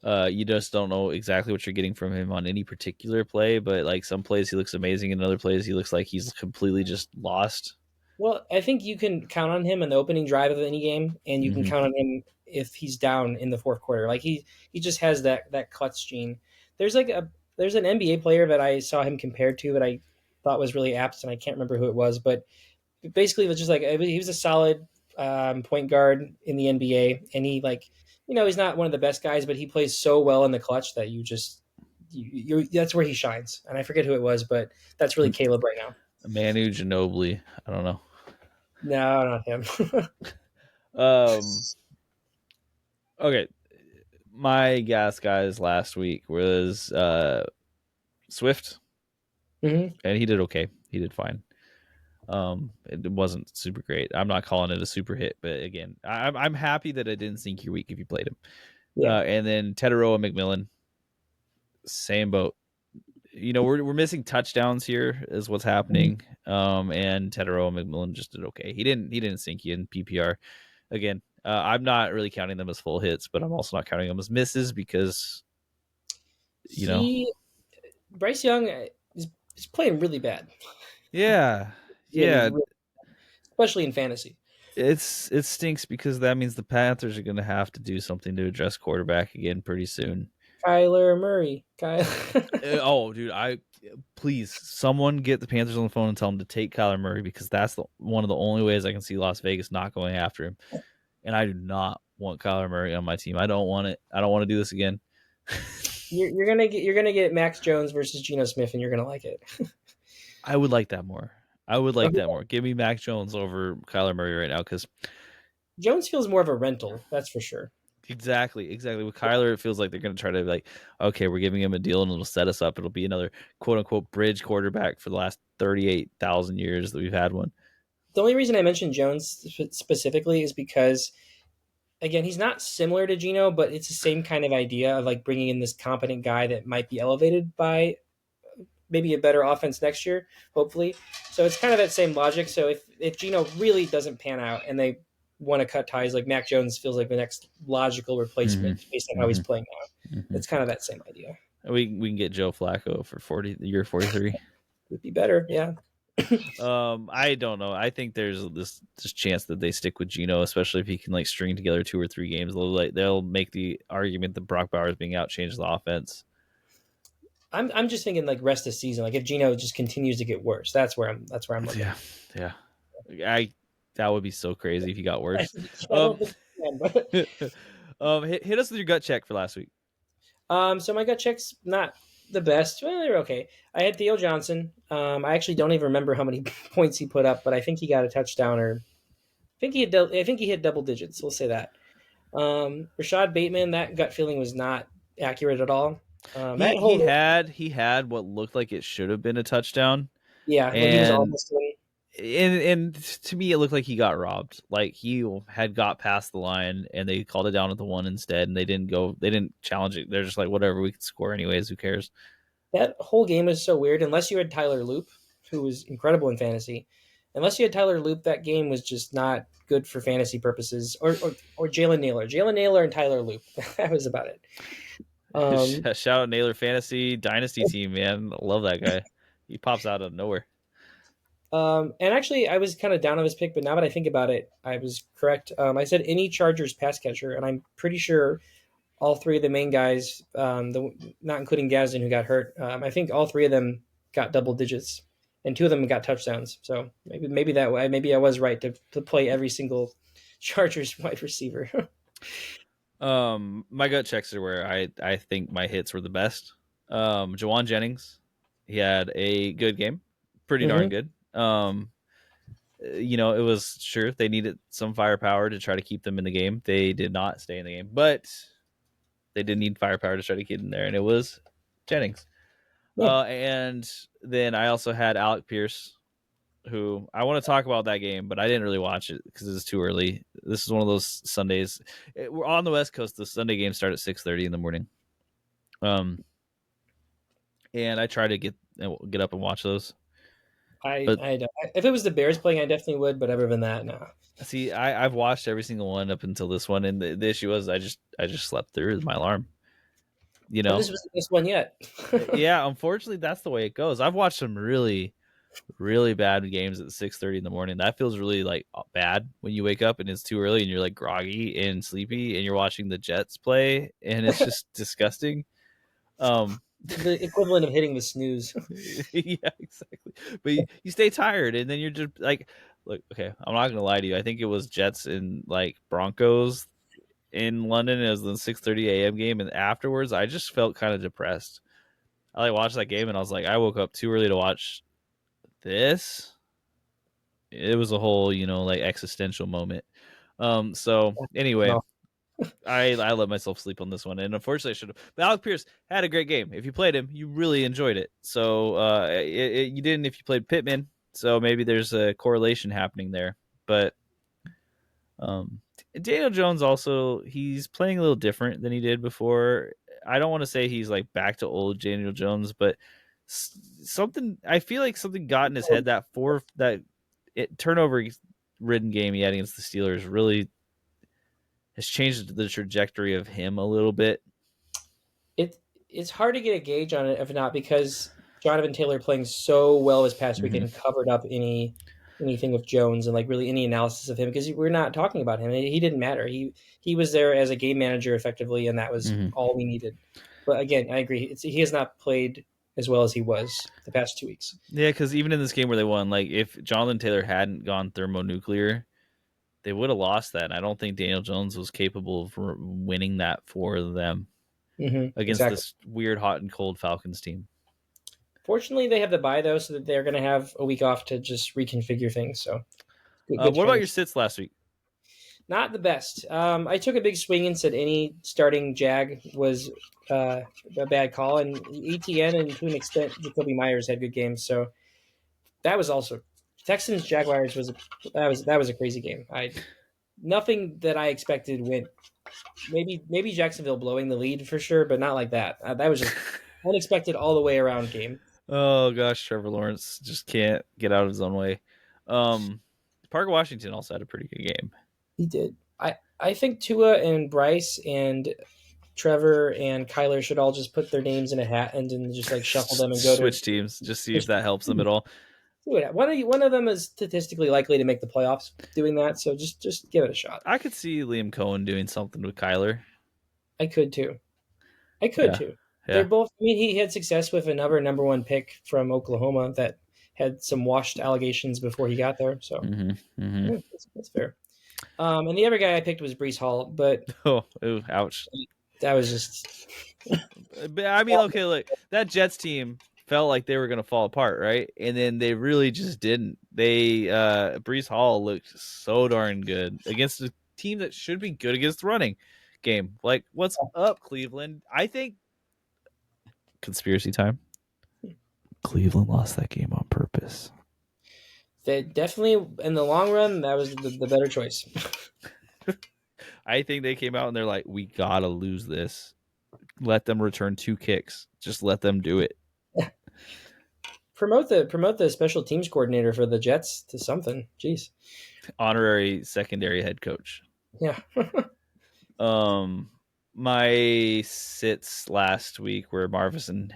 You just don't know exactly what you're getting from him on any particular play, but like some plays he looks amazing, and other plays he looks like he's completely just lost. Well, I think you can count on him in the opening drive of any game, and you can count on him if he's down in the fourth quarter. Like he just has that clutch gene. There's an NBA player that I saw him compared to that I thought was really apt, and I can't remember who it was, but basically it was just like he was a solid point guard in the NBA, and he he's not one of the best guys, but he plays so well in the clutch that that's where he shines. And I forget who it was, but that's really Caleb right now. Manu Ginobili. I don't know. No, not him. Um. Okay. My gas guys last week was Swift, hmm and he did okay. He did fine. It wasn't super great. I'm not calling it a super hit, but again, I'm happy that I didn't sink your week if you played him. Yeah, And then Tetaroa McMillan, same boat. We're missing touchdowns here is what's happening. And Tetaroa McMillan just did okay. He didn't sink you in PPR. Again, I'm not really counting them as full hits, but I'm also not counting them as misses because you know, he Bryce Young is playing really bad. yeah, Really, yeah. really, especially in fantasy. It stinks because that means the Panthers are going to have to do something to address quarterback again pretty soon. Kyler Murray, Kyle. Oh, dude, please someone get the Panthers on the phone and tell them to take Kyler Murray because that's one of the only ways I can see Las Vegas not going after him. And I do not want Kyler Murray on my team. I don't want it. I don't want to do this again. You're gonna get Max Jones versus Geno Smith, and you're gonna like it. I would like that more. I would like that more. Give me Max Jones over Kyler Murray right now because Jones feels more of a rental, that's for sure. exactly. With Kyler, it feels like they're going to try to okay, we're giving him a deal and it'll set us up. It'll be another quote unquote bridge quarterback for the last 38,000 years that we've had one. The only reason I mentioned Jones specifically is because, again, he's not similar to Geno, but it's the same kind of idea of like bringing in this competent guy that might be elevated by maybe a better offense next year, hopefully. So it's kind of that same logic. So if Geno really doesn't pan out and they want to cut ties, like Mac Jones feels like the next logical replacement based on how he's playing now. It's kind of that same idea. We can get Joe Flacco for 43. Would be better, yeah. I don't know. I think there's this chance that they stick with Geno, especially if he can string together 2 or 3 games. They'll make the argument that Brock Bowers being out changed the offense. I'm just thinking like rest of the season. Like if Geno just continues to get worse, that's where I'm looking. Yeah. That would be so crazy if he got worse. Hit us with your gut check for last week. So my gut check's not the best. Well, they're okay. I had Theo Johnson. I actually don't even remember how many points he put up, but I think he got a touchdown, or I think he hit double digits. We'll say that. Rashad Bateman, that gut feeling was not accurate at all. He had what looked like it should have been a touchdown. Yeah, when he was almost in. And to me, it looked like he got robbed. Like he had got past the line, and they called it down at the 1 instead, and they didn't challenge it. They're just like, whatever, we can score anyways. Who cares? That whole game was so weird. Unless you had Tyler Loop, who was incredible in fantasy. Unless you had Tyler Loop, that game was just not good for fantasy purposes. Or Jalen Naylor and Tyler Loop. That was about it. Shout out Naylor Fantasy Dynasty team, man. Love that guy. He pops out of nowhere. And actually, I was kind of down on his pick, but now that I think about it, I was correct. I said any Chargers pass catcher, and I'm pretty sure all 3 of the main guys, not including Gadsden who got hurt, I think all 3 of them got double digits, and 2 of them got touchdowns. So maybe that way, maybe I was right to play every single Chargers wide receiver. My gut checks are where I think my hits were the best. Jawan Jennings, he had a good game, pretty darn good. It was sure they needed some firepower to try to keep them in the game. They did not stay in the game, but they did need firepower to try to keep them there, and it was Jennings. Yeah. And then I also had Alec Pierce, who I want to talk about that game, but I didn't really watch it because it was too early. This is one of those Sundays. We're on the West Coast. The Sunday games start at 6:30 in the morning. And I try to get up and watch those. If it was the Bears playing, I definitely would. But other than that, no. See, I've watched every single one up until this one, and the issue was I just slept through my alarm. But this was the best one yet. Yeah, unfortunately, that's the way it goes. I've watched some really, really bad games at 6:30 in the morning. That feels really bad when you wake up and it's too early and you're groggy and sleepy and you're watching the Jets play and it's just disgusting. The equivalent of hitting the snooze. Yeah, exactly. But you stay tired and then you're just Look, okay, I'm not gonna lie to you. I think it was Jets and like Broncos in London. It was the 6:30 a.m. game, and afterwards, I just felt kind of depressed. I like watched that game, and I was like, I woke up too early to watch this. It was a whole, like existential moment. So anyway, No, I let myself sleep on this one, and unfortunately, I should have. But Alec Pierce had a great game. If you played him, you really enjoyed it. So you didn't if you played Pittman. So maybe there's a correlation happening there. But um, Daniel Jones also he's playing a little different than he did before. I don't want to say he's like back to old Daniel Jones, but something I feel like something got in his head that turnover ridden game he had against the Steelers really has changed the trajectory of him a little bit. it it's hard to get a gauge on it if not because Jonathan Taylor playing so well this past Mm-hmm. weekend covered up anything with Jones and like really any analysis of him because we're not talking about him. He didn't matter. He was there as a game manager effectively, and that was Mm-hmm. all we needed. But again, I agree. He has not played as well as he was the past 2 weeks. Yeah, because even in this game where they won, like if Jonathan Taylor hadn't gone thermonuclear, they would have lost that. And I don't think Daniel Jones was capable of winning that for them against Exactly. this weird hot and cold Falcons team. Fortunately, they have the bye though, so that they're going to have a week off to just reconfigure things. So good What about your transition. sits last week? Not the best. I took a big swing and said any starting Jag was a bad call, and ETN and to an extent Jakobi Meyers had good games. So that was also Texans Jaguars that was a crazy game. I nothing that I expected went. Maybe Jacksonville blowing the lead for sure, but not like that. That was just unexpected all the way around game. Oh gosh, Trevor Lawrence just can't get out of his own way. Parker Washington also had a pretty good game. He did. I think Tua and Bryce and Trevor and Kyler should all just put their names in a hat and then just like shuffle them and go Switch teams, just see if that helps them at all. One of them is statistically likely to make the playoffs doing that, so just give it a shot. I could see Liam Cohen doing something with Kyler. I could too. Yeah. They're both. I mean, he had success with another number one pick from Oklahoma that had some washed allegations before he got there. So yeah, that's fair. And the other guy I picked was Brees Hall, but Oh, ouch. that was just But I mean, okay, look, that Jets team felt like they were going to fall apart, right? And then they really just didn't. Brees Hall looked so darn good against a team that should be good against the running game. Like, what's up, Cleveland? I think conspiracy time. Cleveland lost that game on purpose. they definitely in the long run that was the better choice. I think they came out and they're like, we gotta lose this. Let them return 2 kicks. Just let them do it. promote the special teams coordinator for the Jets to something. Jeez. Honorary secondary head coach. Yeah. My sits last week were Marvin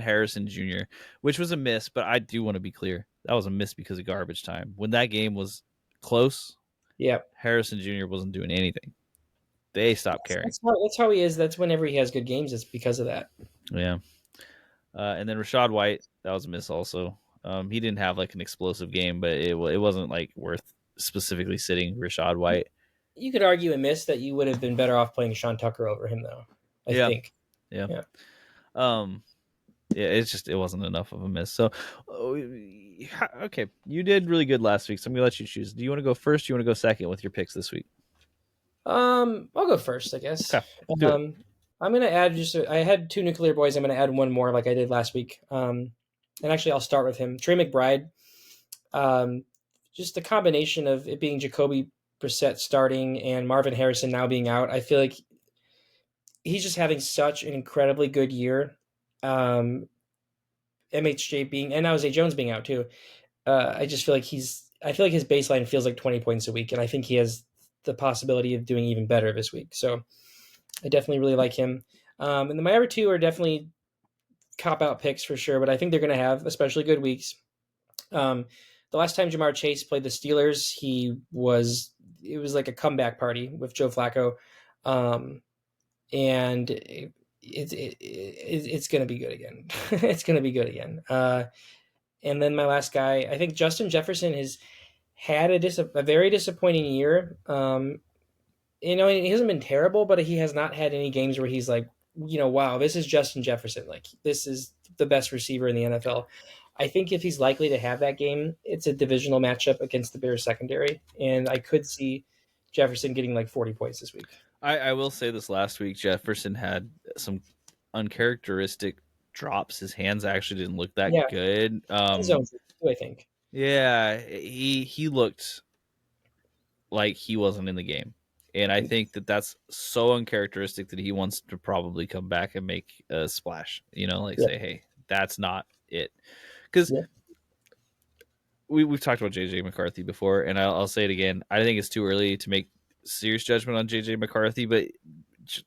Harrison Jr., which was a miss, but I do want to be clear. That was a miss because of garbage time. When that game was close, Yeah. Harrison Jr. wasn't doing anything. They stopped caring. That's how he is. That's whenever he has good games, it's because of that. Yeah. And then Rachaad White, that was a miss also. He didn't have like an explosive game, but it wasn't like worth specifically sitting Rachaad White. You could argue a miss that you would have been better off playing Sean Tucker over him, though. I think. Yeah. It wasn't enough of a miss. So, okay, you did really good last week. So I'm gonna let you choose. Do you want to go first? Or do you want to go second with your picks this week? I'll go first, I guess. Okay, I'm gonna add I had 2 nuclear boys. I'm gonna add one more, like I did last week. And actually, I'll start with him, Trey McBride. Just the combination of it being Jacoby Brissett starting and Marvin Harrison now being out. I feel like he's just having such an incredibly good year. MHJ being and now Zay Jones being out too. I just feel like I feel like his baseline feels like 20 points a week, and I think he has the possibility of doing even better this week. So I definitely really like him. And then my other 2 are definitely cop-out picks for sure, but I think they're going to have especially good weeks. The last time Jamar Chase played the Steelers, it was like a comeback party with Joe Flacco. And it's going to be good again. It's going to be good again. And then my last guy, I think Justin Jefferson has had a very disappointing year. He hasn't been terrible, but he has not had any games where he's like, wow, this is Justin Jefferson. Like, this is the best receiver in the NFL. I think if he's likely to have that game, it's a divisional matchup against the Bears secondary, and I could see Jefferson getting like 40 points this week. I will say this last week, Jefferson had some uncharacteristic drops. His hands actually didn't look that Yeah, good. end zone too, I think. Yeah, he looked like he wasn't in the game. And I think that that's so uncharacteristic that he wants to probably come back and make a splash, like Yeah, say, hey, that's not it. Because yeah. we've talked about JJ McCarthy before, and I'll say it again. I think it's too early to make serious judgment on JJ McCarthy, but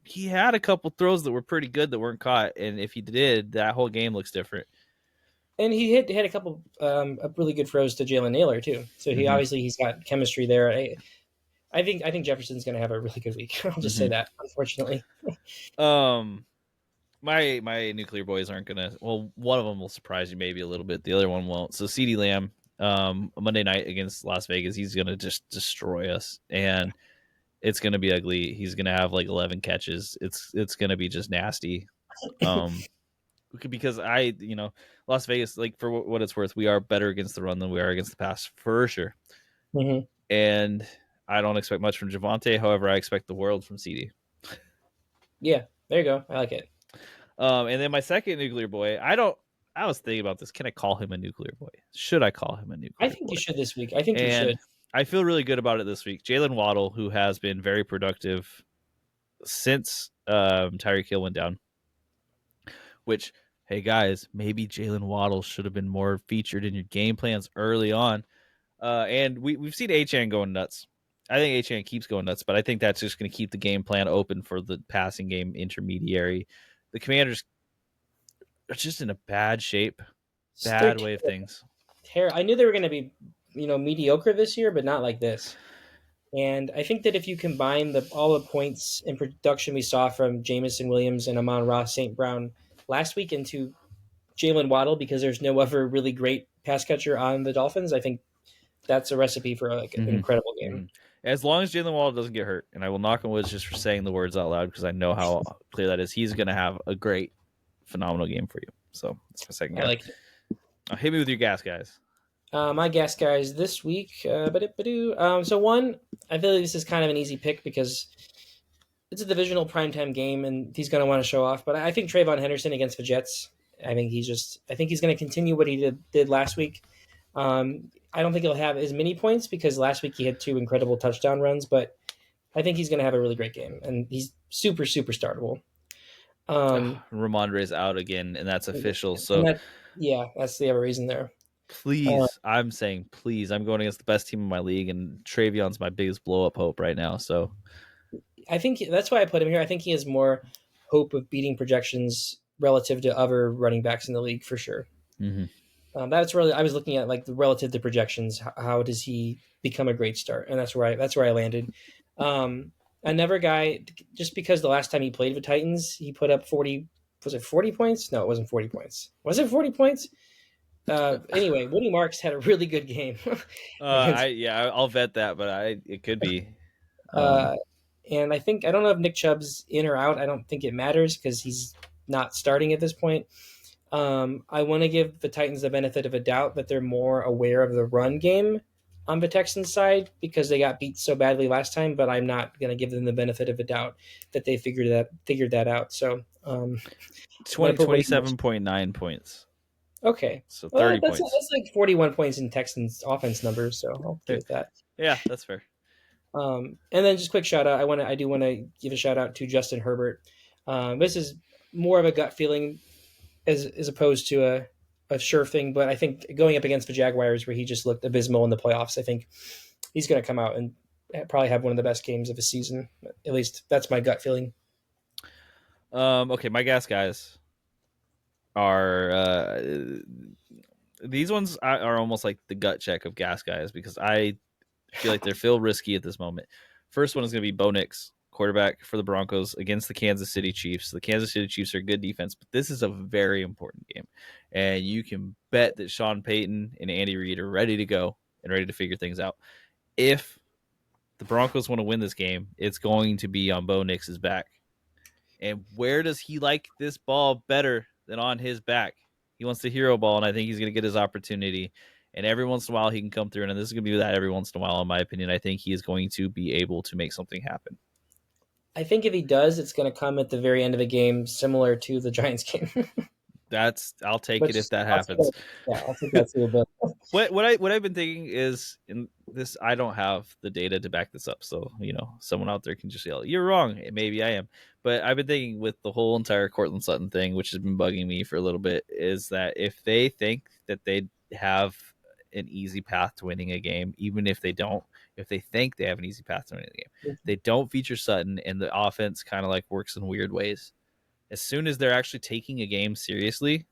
he had a couple throws that were pretty good that weren't caught. And if he did, that whole game looks different. And he had a couple of really good throws to Jalen Naylor too. So Mm-hmm. he's got chemistry there. I think Jefferson's going to have a really good week. I'll just say Mm-hmm. that. Unfortunately, My nuclear boys aren't gonna. Well, one of them will surprise you maybe a little bit. The other one won't. So CeeDee Lamb, Monday night against Las Vegas, he's gonna just destroy us, and it's gonna be ugly. He's gonna have like 11 catches. It's gonna be just nasty. Um, because Las Vegas, like for what it's worth, we are better against the run than we are against the pass for sure. mm-hmm. And I don't expect much from Javonte. However, I expect the world from CD. Yeah, there you go. I like it. And then my second nuclear boy, I was thinking about this. Can I call him a nuclear boy? Should I call him a I nuclear think you boy? should this week. I think you should. And I feel really good about it this week. Jaylen Waddle, who has been very productive since Tyreek Hill went down, which, hey guys, maybe Jaylen Waddle should have been more featured in your game plans early on. And we've seen Achane going nuts. I think Achane keeps going nuts, but I think that's just going to keep the game plan open for the passing game intermediary. The Commanders are just in a bad shape, They're bad way of things. I knew they were going to be, mediocre this year, but not like this. And I think that if you combine all the points and production we saw from Jamison Williams and Amon-Ra St. Brown last week into Jaylen Waddle, because there's no other really great pass catcher on the Dolphins, I think that's a recipe for like an Mm-hmm. incredible Mm-hmm. game. As long as Jaylen Waddle doesn't get hurt, and I will knock on wood just for saying the words out loud because I know how clear that is, he's going to have a great, phenomenal game for you. So that's my second guy. I like it. Hit me with your gas, guys. My gas guys this week. So one, I feel like this is kind of an easy pick because it's a divisional primetime game and he's going to want to show off. But I think Treyvon Henderson against the Jets. I think he's going to continue what he did last week. I don't think he'll have as many points because last week he had 2 incredible touchdown runs, but I think he's going to have a really great game and he's super, super startable. Ramondre's out again, and that's official. So that's the other reason there. please, I'm saying please. I'm going against the best team in my league, and Trayvon's my biggest blow up hope right now. So I think that's why I put him here. I think he has more hope of beating projections relative to other running backs in the league for sure. mm-hmm. That's really I was looking at like the relative to projections. How does he become a great start? And that's where I landed. Another guy, just because the last time he played with Titans, he put up 40. Was it 40 points? No, it wasn't 40 points. Was it 40 points? Anyway, Woody Marks had a really good game. I'll vet that, but it could be. And I don't know if Nick Chubb's in or out. I don't think it matters because he's not starting at this point. I want to give the Titans the benefit of a doubt that they're more aware of the run game on the Texans side because they got beat so badly last time, but I'm not going to give them the benefit of a doubt that they figured that out. So 27.9 points. Okay. So 30 points. That's like 41 points in Texans offense numbers, so I'll give it that. Yeah, that's fair. And then just quick shout out. I do want to give a shout out to Justin Herbert. This is more of a gut feeling as opposed to a sure thing, but I think going up against the Jaguars where he just looked abysmal in the playoffs, I think he's going to come out and probably have one of the best games of the season. At least that's my gut feeling. Okay, my gas guys are these ones are almost like the gut check of gas guys because I feel like they feel risky at this moment. First one is going to be Bo Nix, quarterback for the Broncos against the Kansas City Chiefs. The Kansas City Chiefs are a good defense, but this is a very important game. And you can bet that Sean Payton and Andy Reid are ready to go and ready to figure things out. If the Broncos want to win this game, it's going to be on Bo Nix's back. And where does he like this ball better than on his back? He wants the hero ball, and I think he's going to get his opportunity. And every once in a while, he can come through. And this is going to be that every once in a while, in my opinion. I think he is going to be able to make something happen. I think if he does, it's going to come at the very end of a game, similar to the Giants game. I'll take it if that happens. I'll take that too. But what I've been thinking is, in this, I don't have the data to back this up, so someone out there can just yell, "You're wrong." Maybe I am, but I've been thinking with the whole entire Cortland Sutton thing, which has been bugging me for a little bit, is that if they think that they have an easy path to winning a game, even if they don't, if they think they have an easy path to winning the game, they don't feature Sutton, and the offense kind of like works in weird ways. As soon as they're actually taking a game seriously,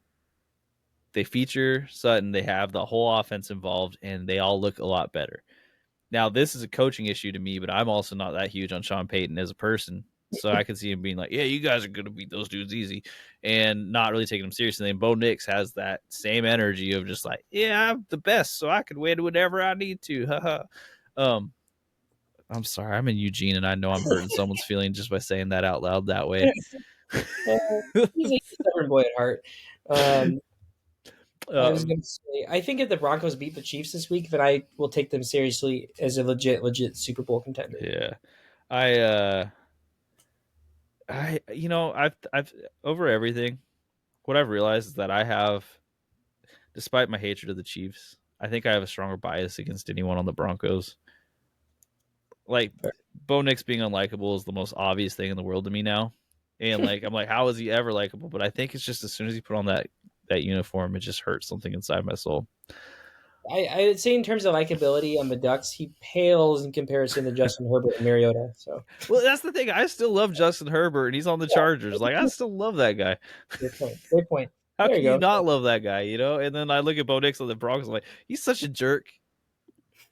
they feature Sutton, they have the whole offense involved, and they all look a lot better. Now, this is a coaching issue to me, but I'm also not that huge on Sean Payton as a person. So I could see him being like, yeah, you guys are going to beat those dudes easy, and not really taking them seriously. And Bo Nix has that same energy of just like, yeah, I'm the best, so I can win whatever I need to. I'm sorry, I'm in Eugene, and I know I'm hurting someone's feeling just by saying that out loud that way. He's a stubborn boy at heart. I was going to say, I think if the Broncos beat the Chiefs this week, then I will take them seriously as a legit Super Bowl contender. Yeah, I've over everything. What I've realized is that I have, despite my hatred of the Chiefs, I think I have a stronger bias against anyone on the Broncos. Like, Bo Nix being unlikable is the most obvious thing in the world to me now. And I'm like, how is he ever likable? But I think it's just as soon as he put on that uniform, it just hurts something inside my soul. I would say in terms of likability on the Ducks, he pales in comparison to Justin Herbert and Mariota. So, well, that's the thing. I still love Justin Herbert, and he's on the Chargers. Like, I still love that guy. Great point. How can you not love that guy? And then I look at Bo Nix on the Broncos, I'm like, he's such a jerk.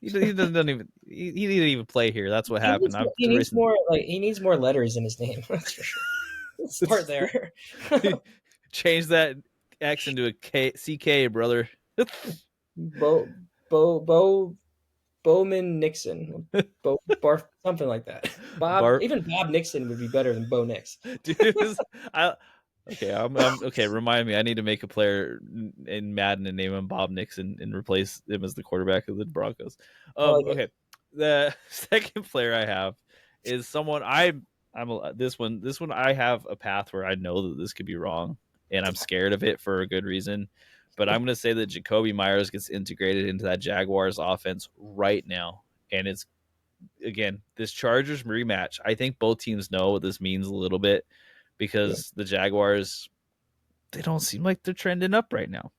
He doesn't even. He didn't even play here. That's what happened. He needs more letters in his name. That's for sure. Start there. Change that X into a CK, brother. Bowman Nixon, something like that. Even Bob Nixon would be better than Bo Nix. Dude, okay. Remind me, I need to make a player in Madden and name him Bob Nixon and replace him as the quarterback of the Broncos. Okay, the second player I have is someone this one I have a path where I know that this could be wrong, and I'm scared of it for a good reason. But I'm going to say that Jakobi Meyers gets integrated into that Jaguars offense right now. And it's, again, this Chargers rematch. I think both teams know what this means a little bit because the Jaguars, they don't seem like they're trending up right now.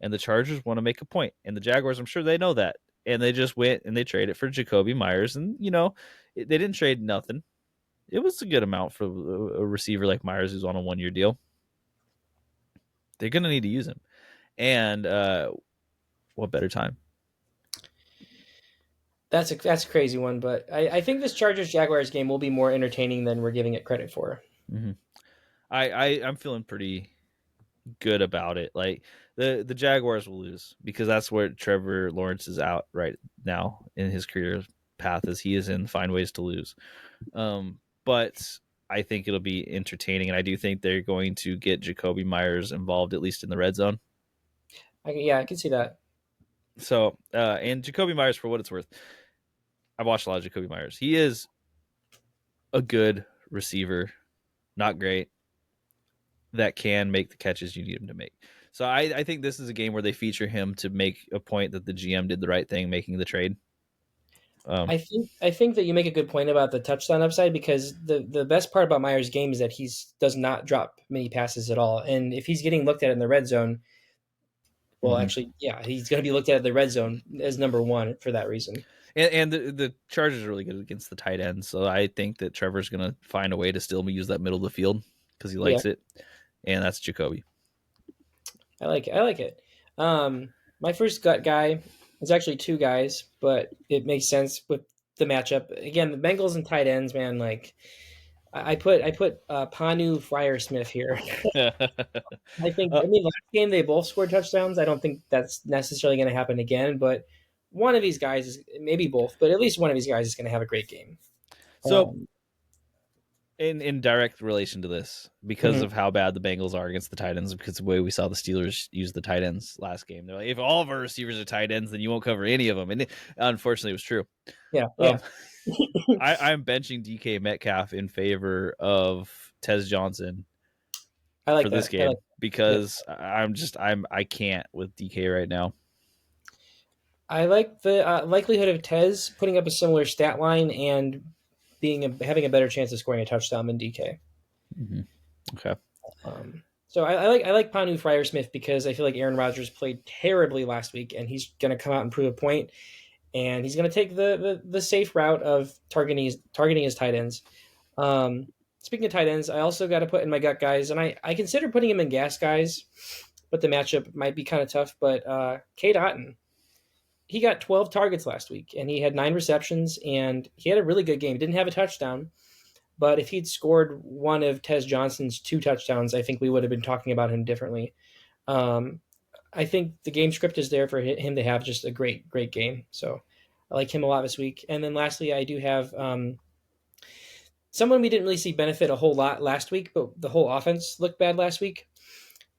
And the Chargers want to make a point. And the Jaguars, I'm sure they know that. And they just went and they traded for Jakobi Meyers. And, they didn't trade nothing. It was a good amount for a receiver like Meyers who's on a 1-year deal. They're going to need to use him. And what better time? That's a crazy one, but I think this Chargers-Jaguars game will be more entertaining than we're giving it credit for. Mm-hmm. I'm feeling pretty good about it. Like the Jaguars will lose because that's where Trevor Lawrence is out right now in his career path, as he is in find ways to lose. But I think it'll be entertaining, and I do think they're going to get Jakobi Meyers involved, at least in the red zone. I can see that. So, and Jakobi Meyers, for what it's worth, I've watched a lot of Jakobi Meyers. He is a good receiver, not great, that can make the catches you need him to make. So I think this is a game where they feature him to make a point that the GM did the right thing making the trade. I think that you make a good point about the touchdown upside, because the best part about Meyers' game is that he does not drop many passes at all. And if he's getting looked at in the red zone, well, actually, yeah, he's going to be looked at in the red zone as number one for that reason. And the Chargers are really good against the tight end, so I think that Trevor's going to find a way to still use that middle of the field because he likes it, and that's Jakobi. I like it. My first gut guy is actually two guys, but it makes sense with the matchup. Again, the Bengals and tight ends, man. Like I put Ponnu Freiersmith here. I think. I uh, mean, last game they both scored touchdowns. I don't think that's necessarily going to happen again, but one of these guys is maybe both, but at least one of these guys is going to have a great game. so Um, in direct relation to this, because mhm. of how bad the Bengals are against the tight ends, because of the way we saw the Steelers use the tight ends last game, they're like, if all of our receivers are tight ends, then you won't cover any of them, and unfortunately, it was true. Yeah, Um, yeah. I'm benching DK Metcalf in favor of Tez Johnson I for like this that. I like. game Yep. because I can't with DK right now. I like the likelihood of Tez putting up a similar stat line and having a better chance of scoring a touchdown than DK. Mm-hmm. Okay. So I like Ponnu Freiersmith because I feel like Aaron Rodgers played terribly last week, and he's going to come out and prove a point, and he's going to take the safe route of targeting his tight ends. Speaking of tight ends, I also got to put in my gut guys, and I consider putting him in gas guys, but the matchup might be kind of tough. But Cade Otton, he got 12 targets last week, and he had 9 receptions, and he had a really good game. He didn't have a touchdown, but if he'd scored one of Tez Johnson's 2 touchdowns, I think we would have been talking about him differently. Um, I think the game script is there for him to have just a great game. So I like him a lot this week. And then lastly, I do have someone we didn't really see benefit a whole lot last week, but the whole offense looked bad last week.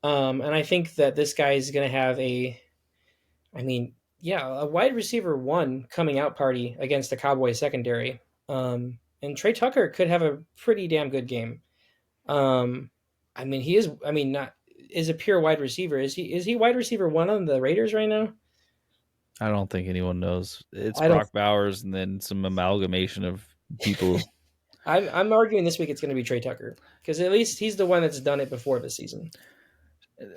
And I think that this guy is going to have I mean, yeah, a wide receiver one coming out party against the Cowboys secondary. And Tre Tucker could have a pretty damn good game. I mean, he is. I mean, not is a pure wide receiver. Is he? Is he wide receiver one on the Raiders right now? I don't think anyone knows. It's I don't. Brock Bowers and then some amalgamation of people. I'm arguing this week it's going to be Tre Tucker because at least he's the one that's done it before this season.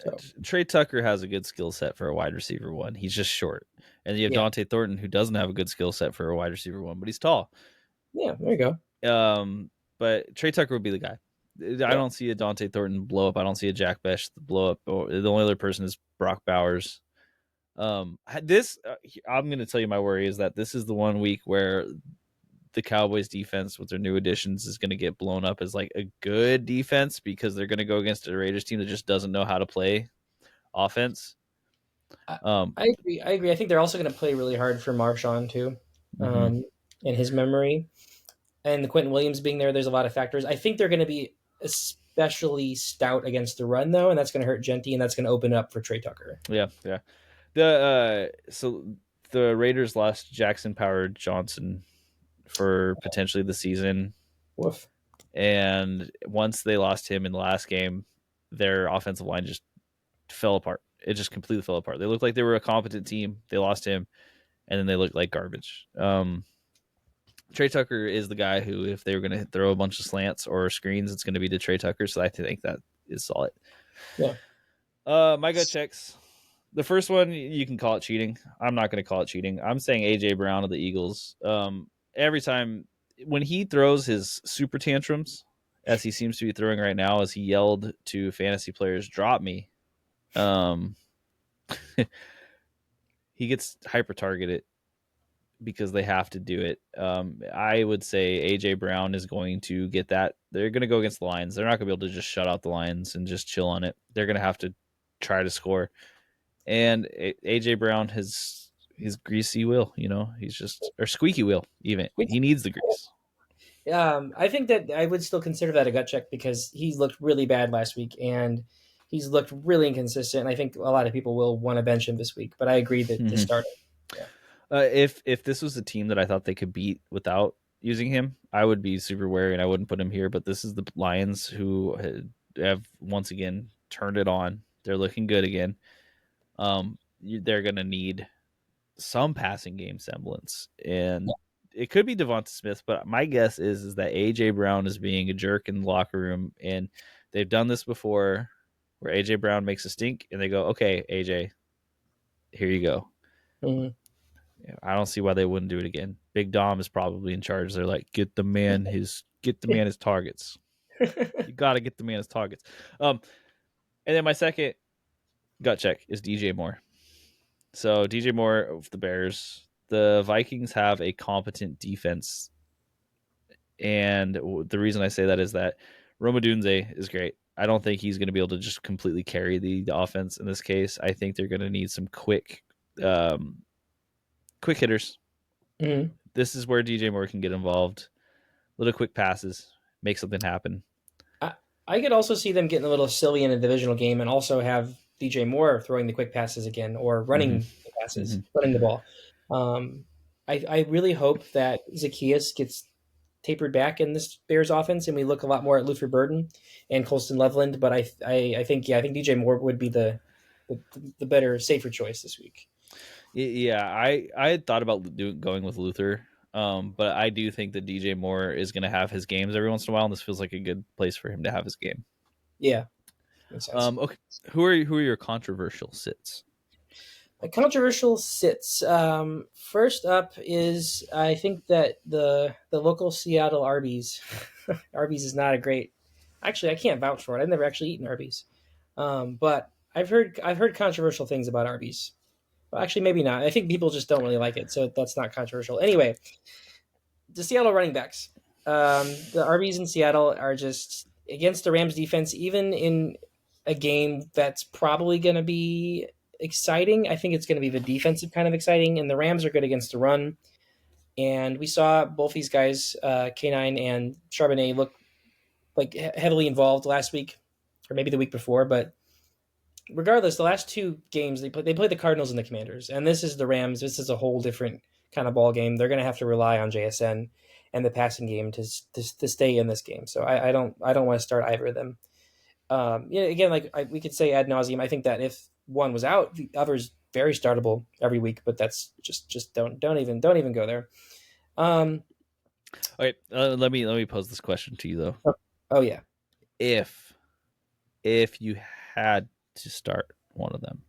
So Tre Tucker has a good skill set for a wide receiver one. He's just short. And you have yeah, Dante Thornton, who doesn't have a good skill set for a wide receiver one, but he's tall. yeah, there you go. But Tre Tucker would be the guy. I Yeah, don't see a Dante Thornton blow up. I don't see a Jack Besh blow up. Or the only other person is Brock Bowers. This I'm going to tell you my worry is that this is the one week where the Cowboys defense with their new additions is going to get blown up as like a good defense because they're going to go against a Raiders team that just doesn't know how to play offense. I, Um, I agree. I agree. I think they're also going to play really hard for Marshawn too, mm-hmm. in his memory, and the Quentin Williams being there. There's a lot of factors. I think they're going to be especially stout against the run though, and that's going to hurt Genty, and that's going to open up for Tre Tucker. Yeah, yeah. So the Raiders lost Jackson Power Johnson for potentially the season, Woof. and once they lost him in the last game, their offensive line just fell apart. It just completely fell apart. They looked like they were a competent team. They lost him, and then they looked like garbage. Tre Tucker is the guy who, if they were going to throw a bunch of slants or screens, it's going to be to Tre Tucker. So I think that is solid. Yeah. My gut checks. The first one, you can call it cheating. I'm not going to call it cheating. I'm saying AJ Brown of the Eagles. Every time when he throws his super tantrums, as he seems to be throwing right now, as he yelled to fantasy players, "Drop me," um, he gets hyper targeted because they have to do it. I would say AJ Brown is going to get that. They're going to go against the Lions. They're not going to be able to just shut out the Lions and just chill on it. They're going to have to try to score. And AJ Brown has his greasy wheel. He's just or squeaky wheel. Even he needs the grease. I think that I would still consider that a gut check because he looked really bad last week and he's looked really inconsistent. I think a lot of people will want to bench him this week, but I agree that to Mm-hmm. start him. Yeah. If this was a team that I thought they could beat without using him, I would be super wary and I wouldn't put him here. But this is the Lions who have once again turned it on. They're looking good again. They're going to need some passing game semblance, and it could be Devonta Smith. But my guess is that AJ Brown is being a jerk in the locker room, and they've done this before, where AJ Brown makes a stink, and they go, "Okay, AJ, here you go." Mhm. I don't see why they wouldn't do it again. Big Dom is probably in charge. They're like, get the man his targets. You got to get the man his targets. And then my second gut check is DJ Moore. So DJ Moore of the Bears, the Vikings have a competent defense, and the reason I say that is that Roma Dunze is great. I don't think he's going to be able to just completely carry the offense in this case. I think they're going to need some um, quick hitters. Mm-hmm. This is where DJ Moore can get involved. Little quick passes, make something happen. I could also see them getting a little silly in a divisional game and also have DJ Moore throwing the quick passes again or Mm-hmm. running the passes, Mm-hmm. running the ball. Um, I really hope that Zacchaeus gets tapered back in this Bears offense and we look a lot more at Luther Burden and Colston Loveland. But I think DJ Moore would be the better, safer choice this week. Yeah, I had thought about going with Luther, but I do think that DJ Moore is going to have his games every once in a while, and this feels like a good place for him to have his game. Yeah, makes sense. Okay, who are your controversial sits? My controversial sits. First up is I think that the local Seattle Arby's. Arby's is not a great. Actually, I can't vouch for it. I've never actually eaten Arby's, but I've heard controversial things about Arby's. Well, actually, maybe not. I think people just don't really like it, so that's not controversial. Anyway, the Seattle running backs. The Arby's in Seattle are just against the Rams defense, even in a game that's probably going to be exciting. I think it's going to be the defensive kind of exciting, and the Rams are good against the run. And we saw both these guys, K9 and Charbonnet, look like heavily involved last week, or maybe the week before. But regardless, the last two games they played the Cardinals and the Commanders, and this is the Rams. This is a whole different kind of ball game. They're going to have to rely on JSN and the passing game to stay in this game. So I don't want to start either of them. Again, we could say ad nauseum. I think that if one was out, the other's very startable every week. But that's just don't even go there. Okay, let me pose this question to you though. Oh yeah. If you had to start one of them,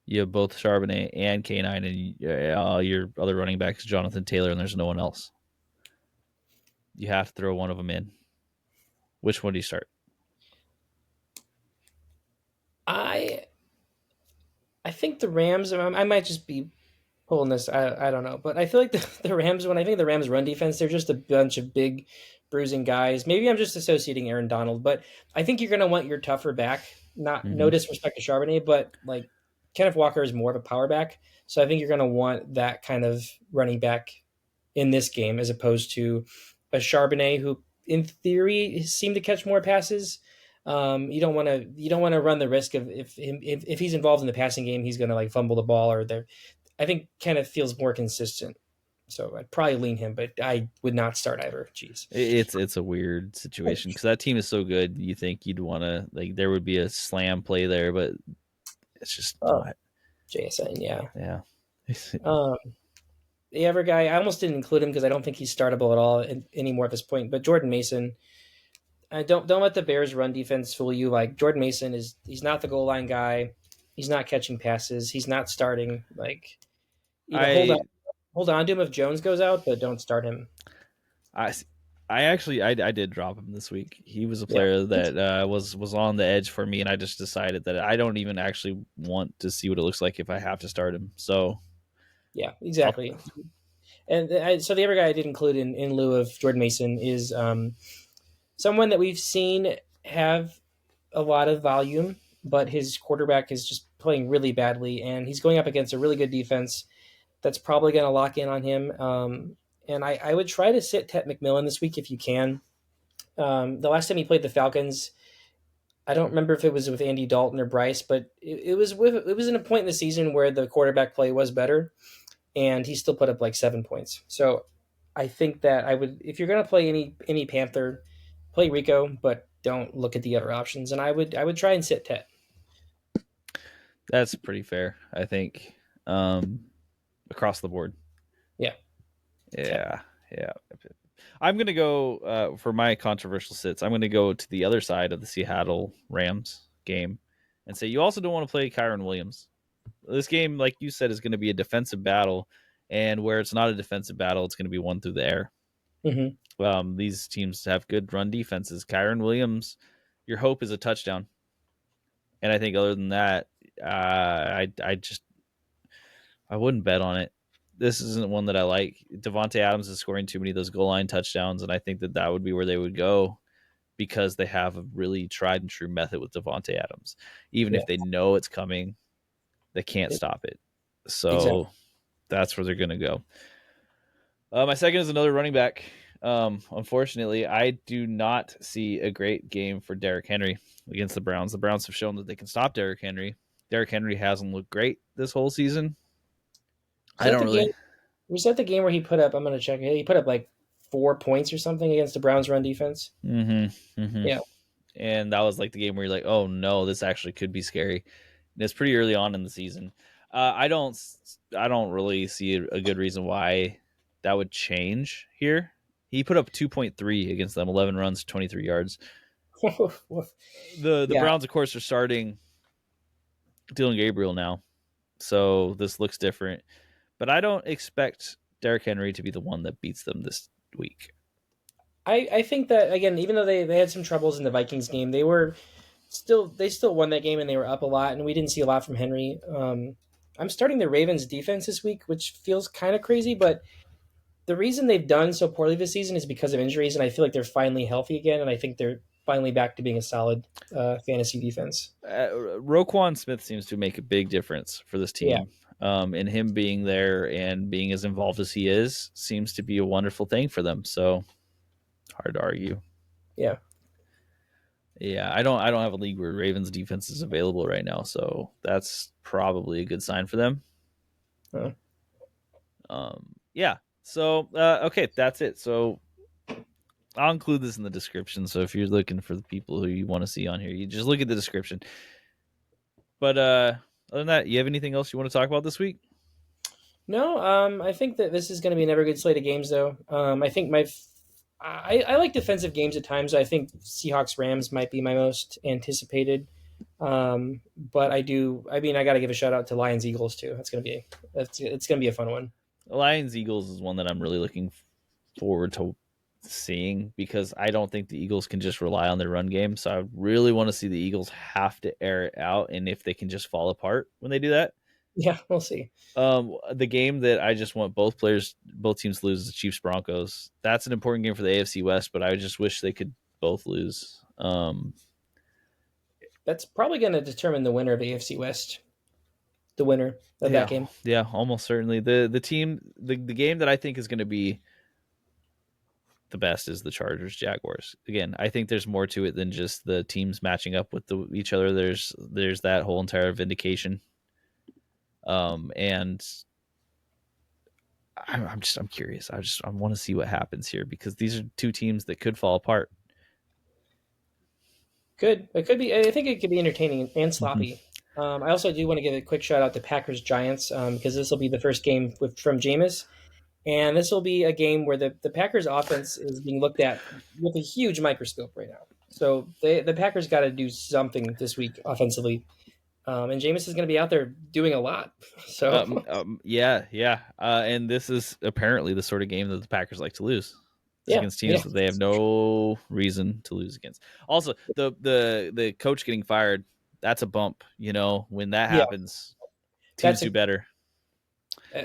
you have both Charbonnet and K9, and your other running back is Jonathan Taylor, and there's no one else. You have to throw one of them in. Which one do you start? I think the Rams. I might just be pulling this. I don't know, but I feel like the Rams. When I think of the Rams' run defense, they're just a bunch of big, bruising guys. Maybe I'm just associating Aaron Donald, but I think you're going to want your tougher back. No disrespect to Charbonnet, but like Kenneth Walker is more of a power back, so I think you're going to want that kind of running back in this game as opposed to a Charbonnet who, in theory, seemed to catch more passes. You don't want to run the risk of if he's involved in the passing game, he's going to like fumble the ball or there. I think Kenneth feels more consistent, so I'd probably lean him, but I would not start either. Jeez, it's a weird situation because that team is so good. You think you'd want to like there would be a slam play there, but it's just not. JSN, yeah. The other guy, I almost didn't include him because I don't think he's startable at all anymore at this point. But Jordan Mason, don't let the Bears run defense fool you. Like Jordan Mason he's not the goal line guy. He's not catching passes. He's not starting. Like, hold on to him if Jones goes out, but don't start him. I actually did drop him this week. He was a player that was on the edge for me, and I just decided that I don't even actually want to see what it looks like if I have to start him. So yeah, exactly. And so the other guy I did include in lieu of Jordan Mason is someone that we've seen have a lot of volume, but his quarterback is just playing really badly, and he's going up against a really good defense that's probably going to lock in on him. And I would try to sit Tet McMillan this week if you can. The last time he played the Falcons, I don't remember if it was with Andy Dalton or Bryce, but it was in a point in the season where the quarterback play was better, and he still put up like 7 points. So I think that I would, if you're going to play any Panther, play Rico, but don't look at the other options. And I would try and sit Tet. That's pretty fair, I think, across the board. Yeah. I'm going to go for my controversial sits. I'm going to go to the other side of the Seattle Rams game and say you also don't want to play Kyron Williams. This game, like you said, is going to be a defensive battle, and where it's not a defensive battle, it's going to be won through the air. Mm-hmm. These teams have good run defenses. Kyron Williams, your hope is a touchdown. And I think other than that, I wouldn't bet on it. this isn't one that I like. Devontae Adams is scoring too many of those goal line touchdowns, and I think that would be where they would go because they have a really tried and true method with Devontae Adams. Even Yeah. if they know it's coming, they can't stop it. Exactly. So that's where they're going to go. My second is another running back. Unfortunately, I do not see a great game for Derrick Henry against the Browns. The Browns have shown that they can stop Derrick Henry. Derrick Henry hasn't looked great this whole season. Was I that don't the game? really. Was that the game where he put up? I'm gonna check it. He put up like 4 points or something against the Browns' run defense. Mm-hmm, mm-hmm. Yeah. And that was like the game where you're like, oh no, this actually could be scary. And it's pretty early on in the season. I don't really see a good reason why that would change here. He put up 2.3 against them, 11 runs, 23 yards. The Yeah. Browns, of course, are starting Dylan Gabriel now, so this looks different. But I don't expect Derrick Henry to be the one that beats them this week. I think that again, even though they had some troubles in the Vikings game, they still won that game and they were up a lot, and we didn't see a lot from Henry. I'm starting the Ravens defense this week, which feels kind of crazy, but the reason they've done so poorly this season is because of injuries, and I feel like they're finally healthy again, and I think they're finally back to being a solid fantasy defense. Roquan Smith seems to make a big difference for this Yeah. team. And him being there and being as involved as he is seems to be a wonderful thing for them. So hard to argue. Yeah. Yeah, I don't have a league where Ravens defense is available right now, so that's probably a good sign for them. Uh, Yeah. So okay, that's it. So I'll include this in the description. So if you're looking for the people who you want to see on here, you just look at the description. But other than that, you have anything else you want to talk about this week? no, I think that this is going to be another good slate of games, though. I think I like defensive games at times. I think Seahawks Rams might be my most anticipated. But I do. I mean, I got to give a shout out to Lions Eagles too. It's gonna be a fun one. Lions Eagles is one that I'm really looking forward to seeing because I don't think the Eagles can just rely on their run game. So I really want to see the Eagles have to air it out, and if they can just fall apart when they do that. Yeah, we'll see. The game that I just want both teams to lose is the Chiefs Broncos. That's an important game for the AFC West, but I just wish they could both lose. That's probably going to determine the winner of AFC West. The winner of yeah, that game. Yeah, almost certainly. The game that I think is going to be the best is the Chargers Jaguars. Again, I think there's more to it than just the teams matching up with each other. There's that whole entire vindication. And I'm curious. I want to see what happens here because these are two teams that could fall apart. It could be. I think it could be entertaining and sloppy. Mm-hmm. I also do want to give a quick shout out to Packers Giants because this will be the first game from Jameis, and this will be a game where the Packers offense is being looked at with a huge microscope right now. So the Packers got to do something this week offensively, and Jameis is going to be out there doing a lot. So yeah. And this is apparently the sort of game that the Packers like to lose. Yeah, Against teams that they have no reason to lose against. Also, the coach getting fired, that's a bump. When that happens, teams do better.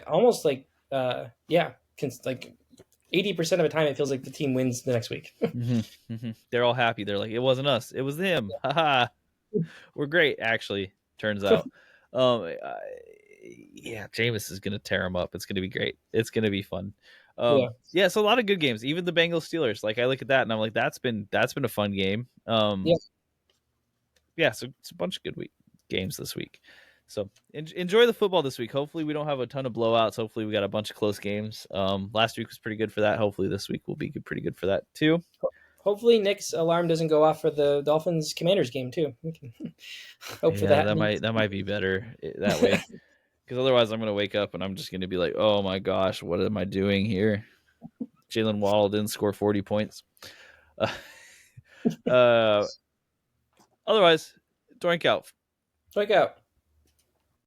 Almost like like 80% of the time, it feels like the team wins the next week. Mm-hmm. They're all happy. They're like, it wasn't us, it was them. Haha, we're great. Actually, turns out, yeah, Jameis is gonna tear them up. It's gonna be great. It's gonna be fun. Yeah, so a lot of good games. Even the Bengals Steelers. Like I look at that and I'm like, that's been a fun game. Yeah, so it's a bunch of good games this week. So enjoy the football this week. Hopefully we don't have a ton of blowouts. Hopefully we got a bunch of close games. Last week was pretty good for that. Hopefully this week will be pretty good for that too. Hopefully Nick's alarm doesn't go off for the Dolphins Commanders game too. We can hope for that. That might be better that way. Because otherwise I'm going to wake up and I'm just going to be like, oh my gosh, what am I doing here? Jaylen Waddle didn't score 40 points. Otherwise, Doink out. Doink out.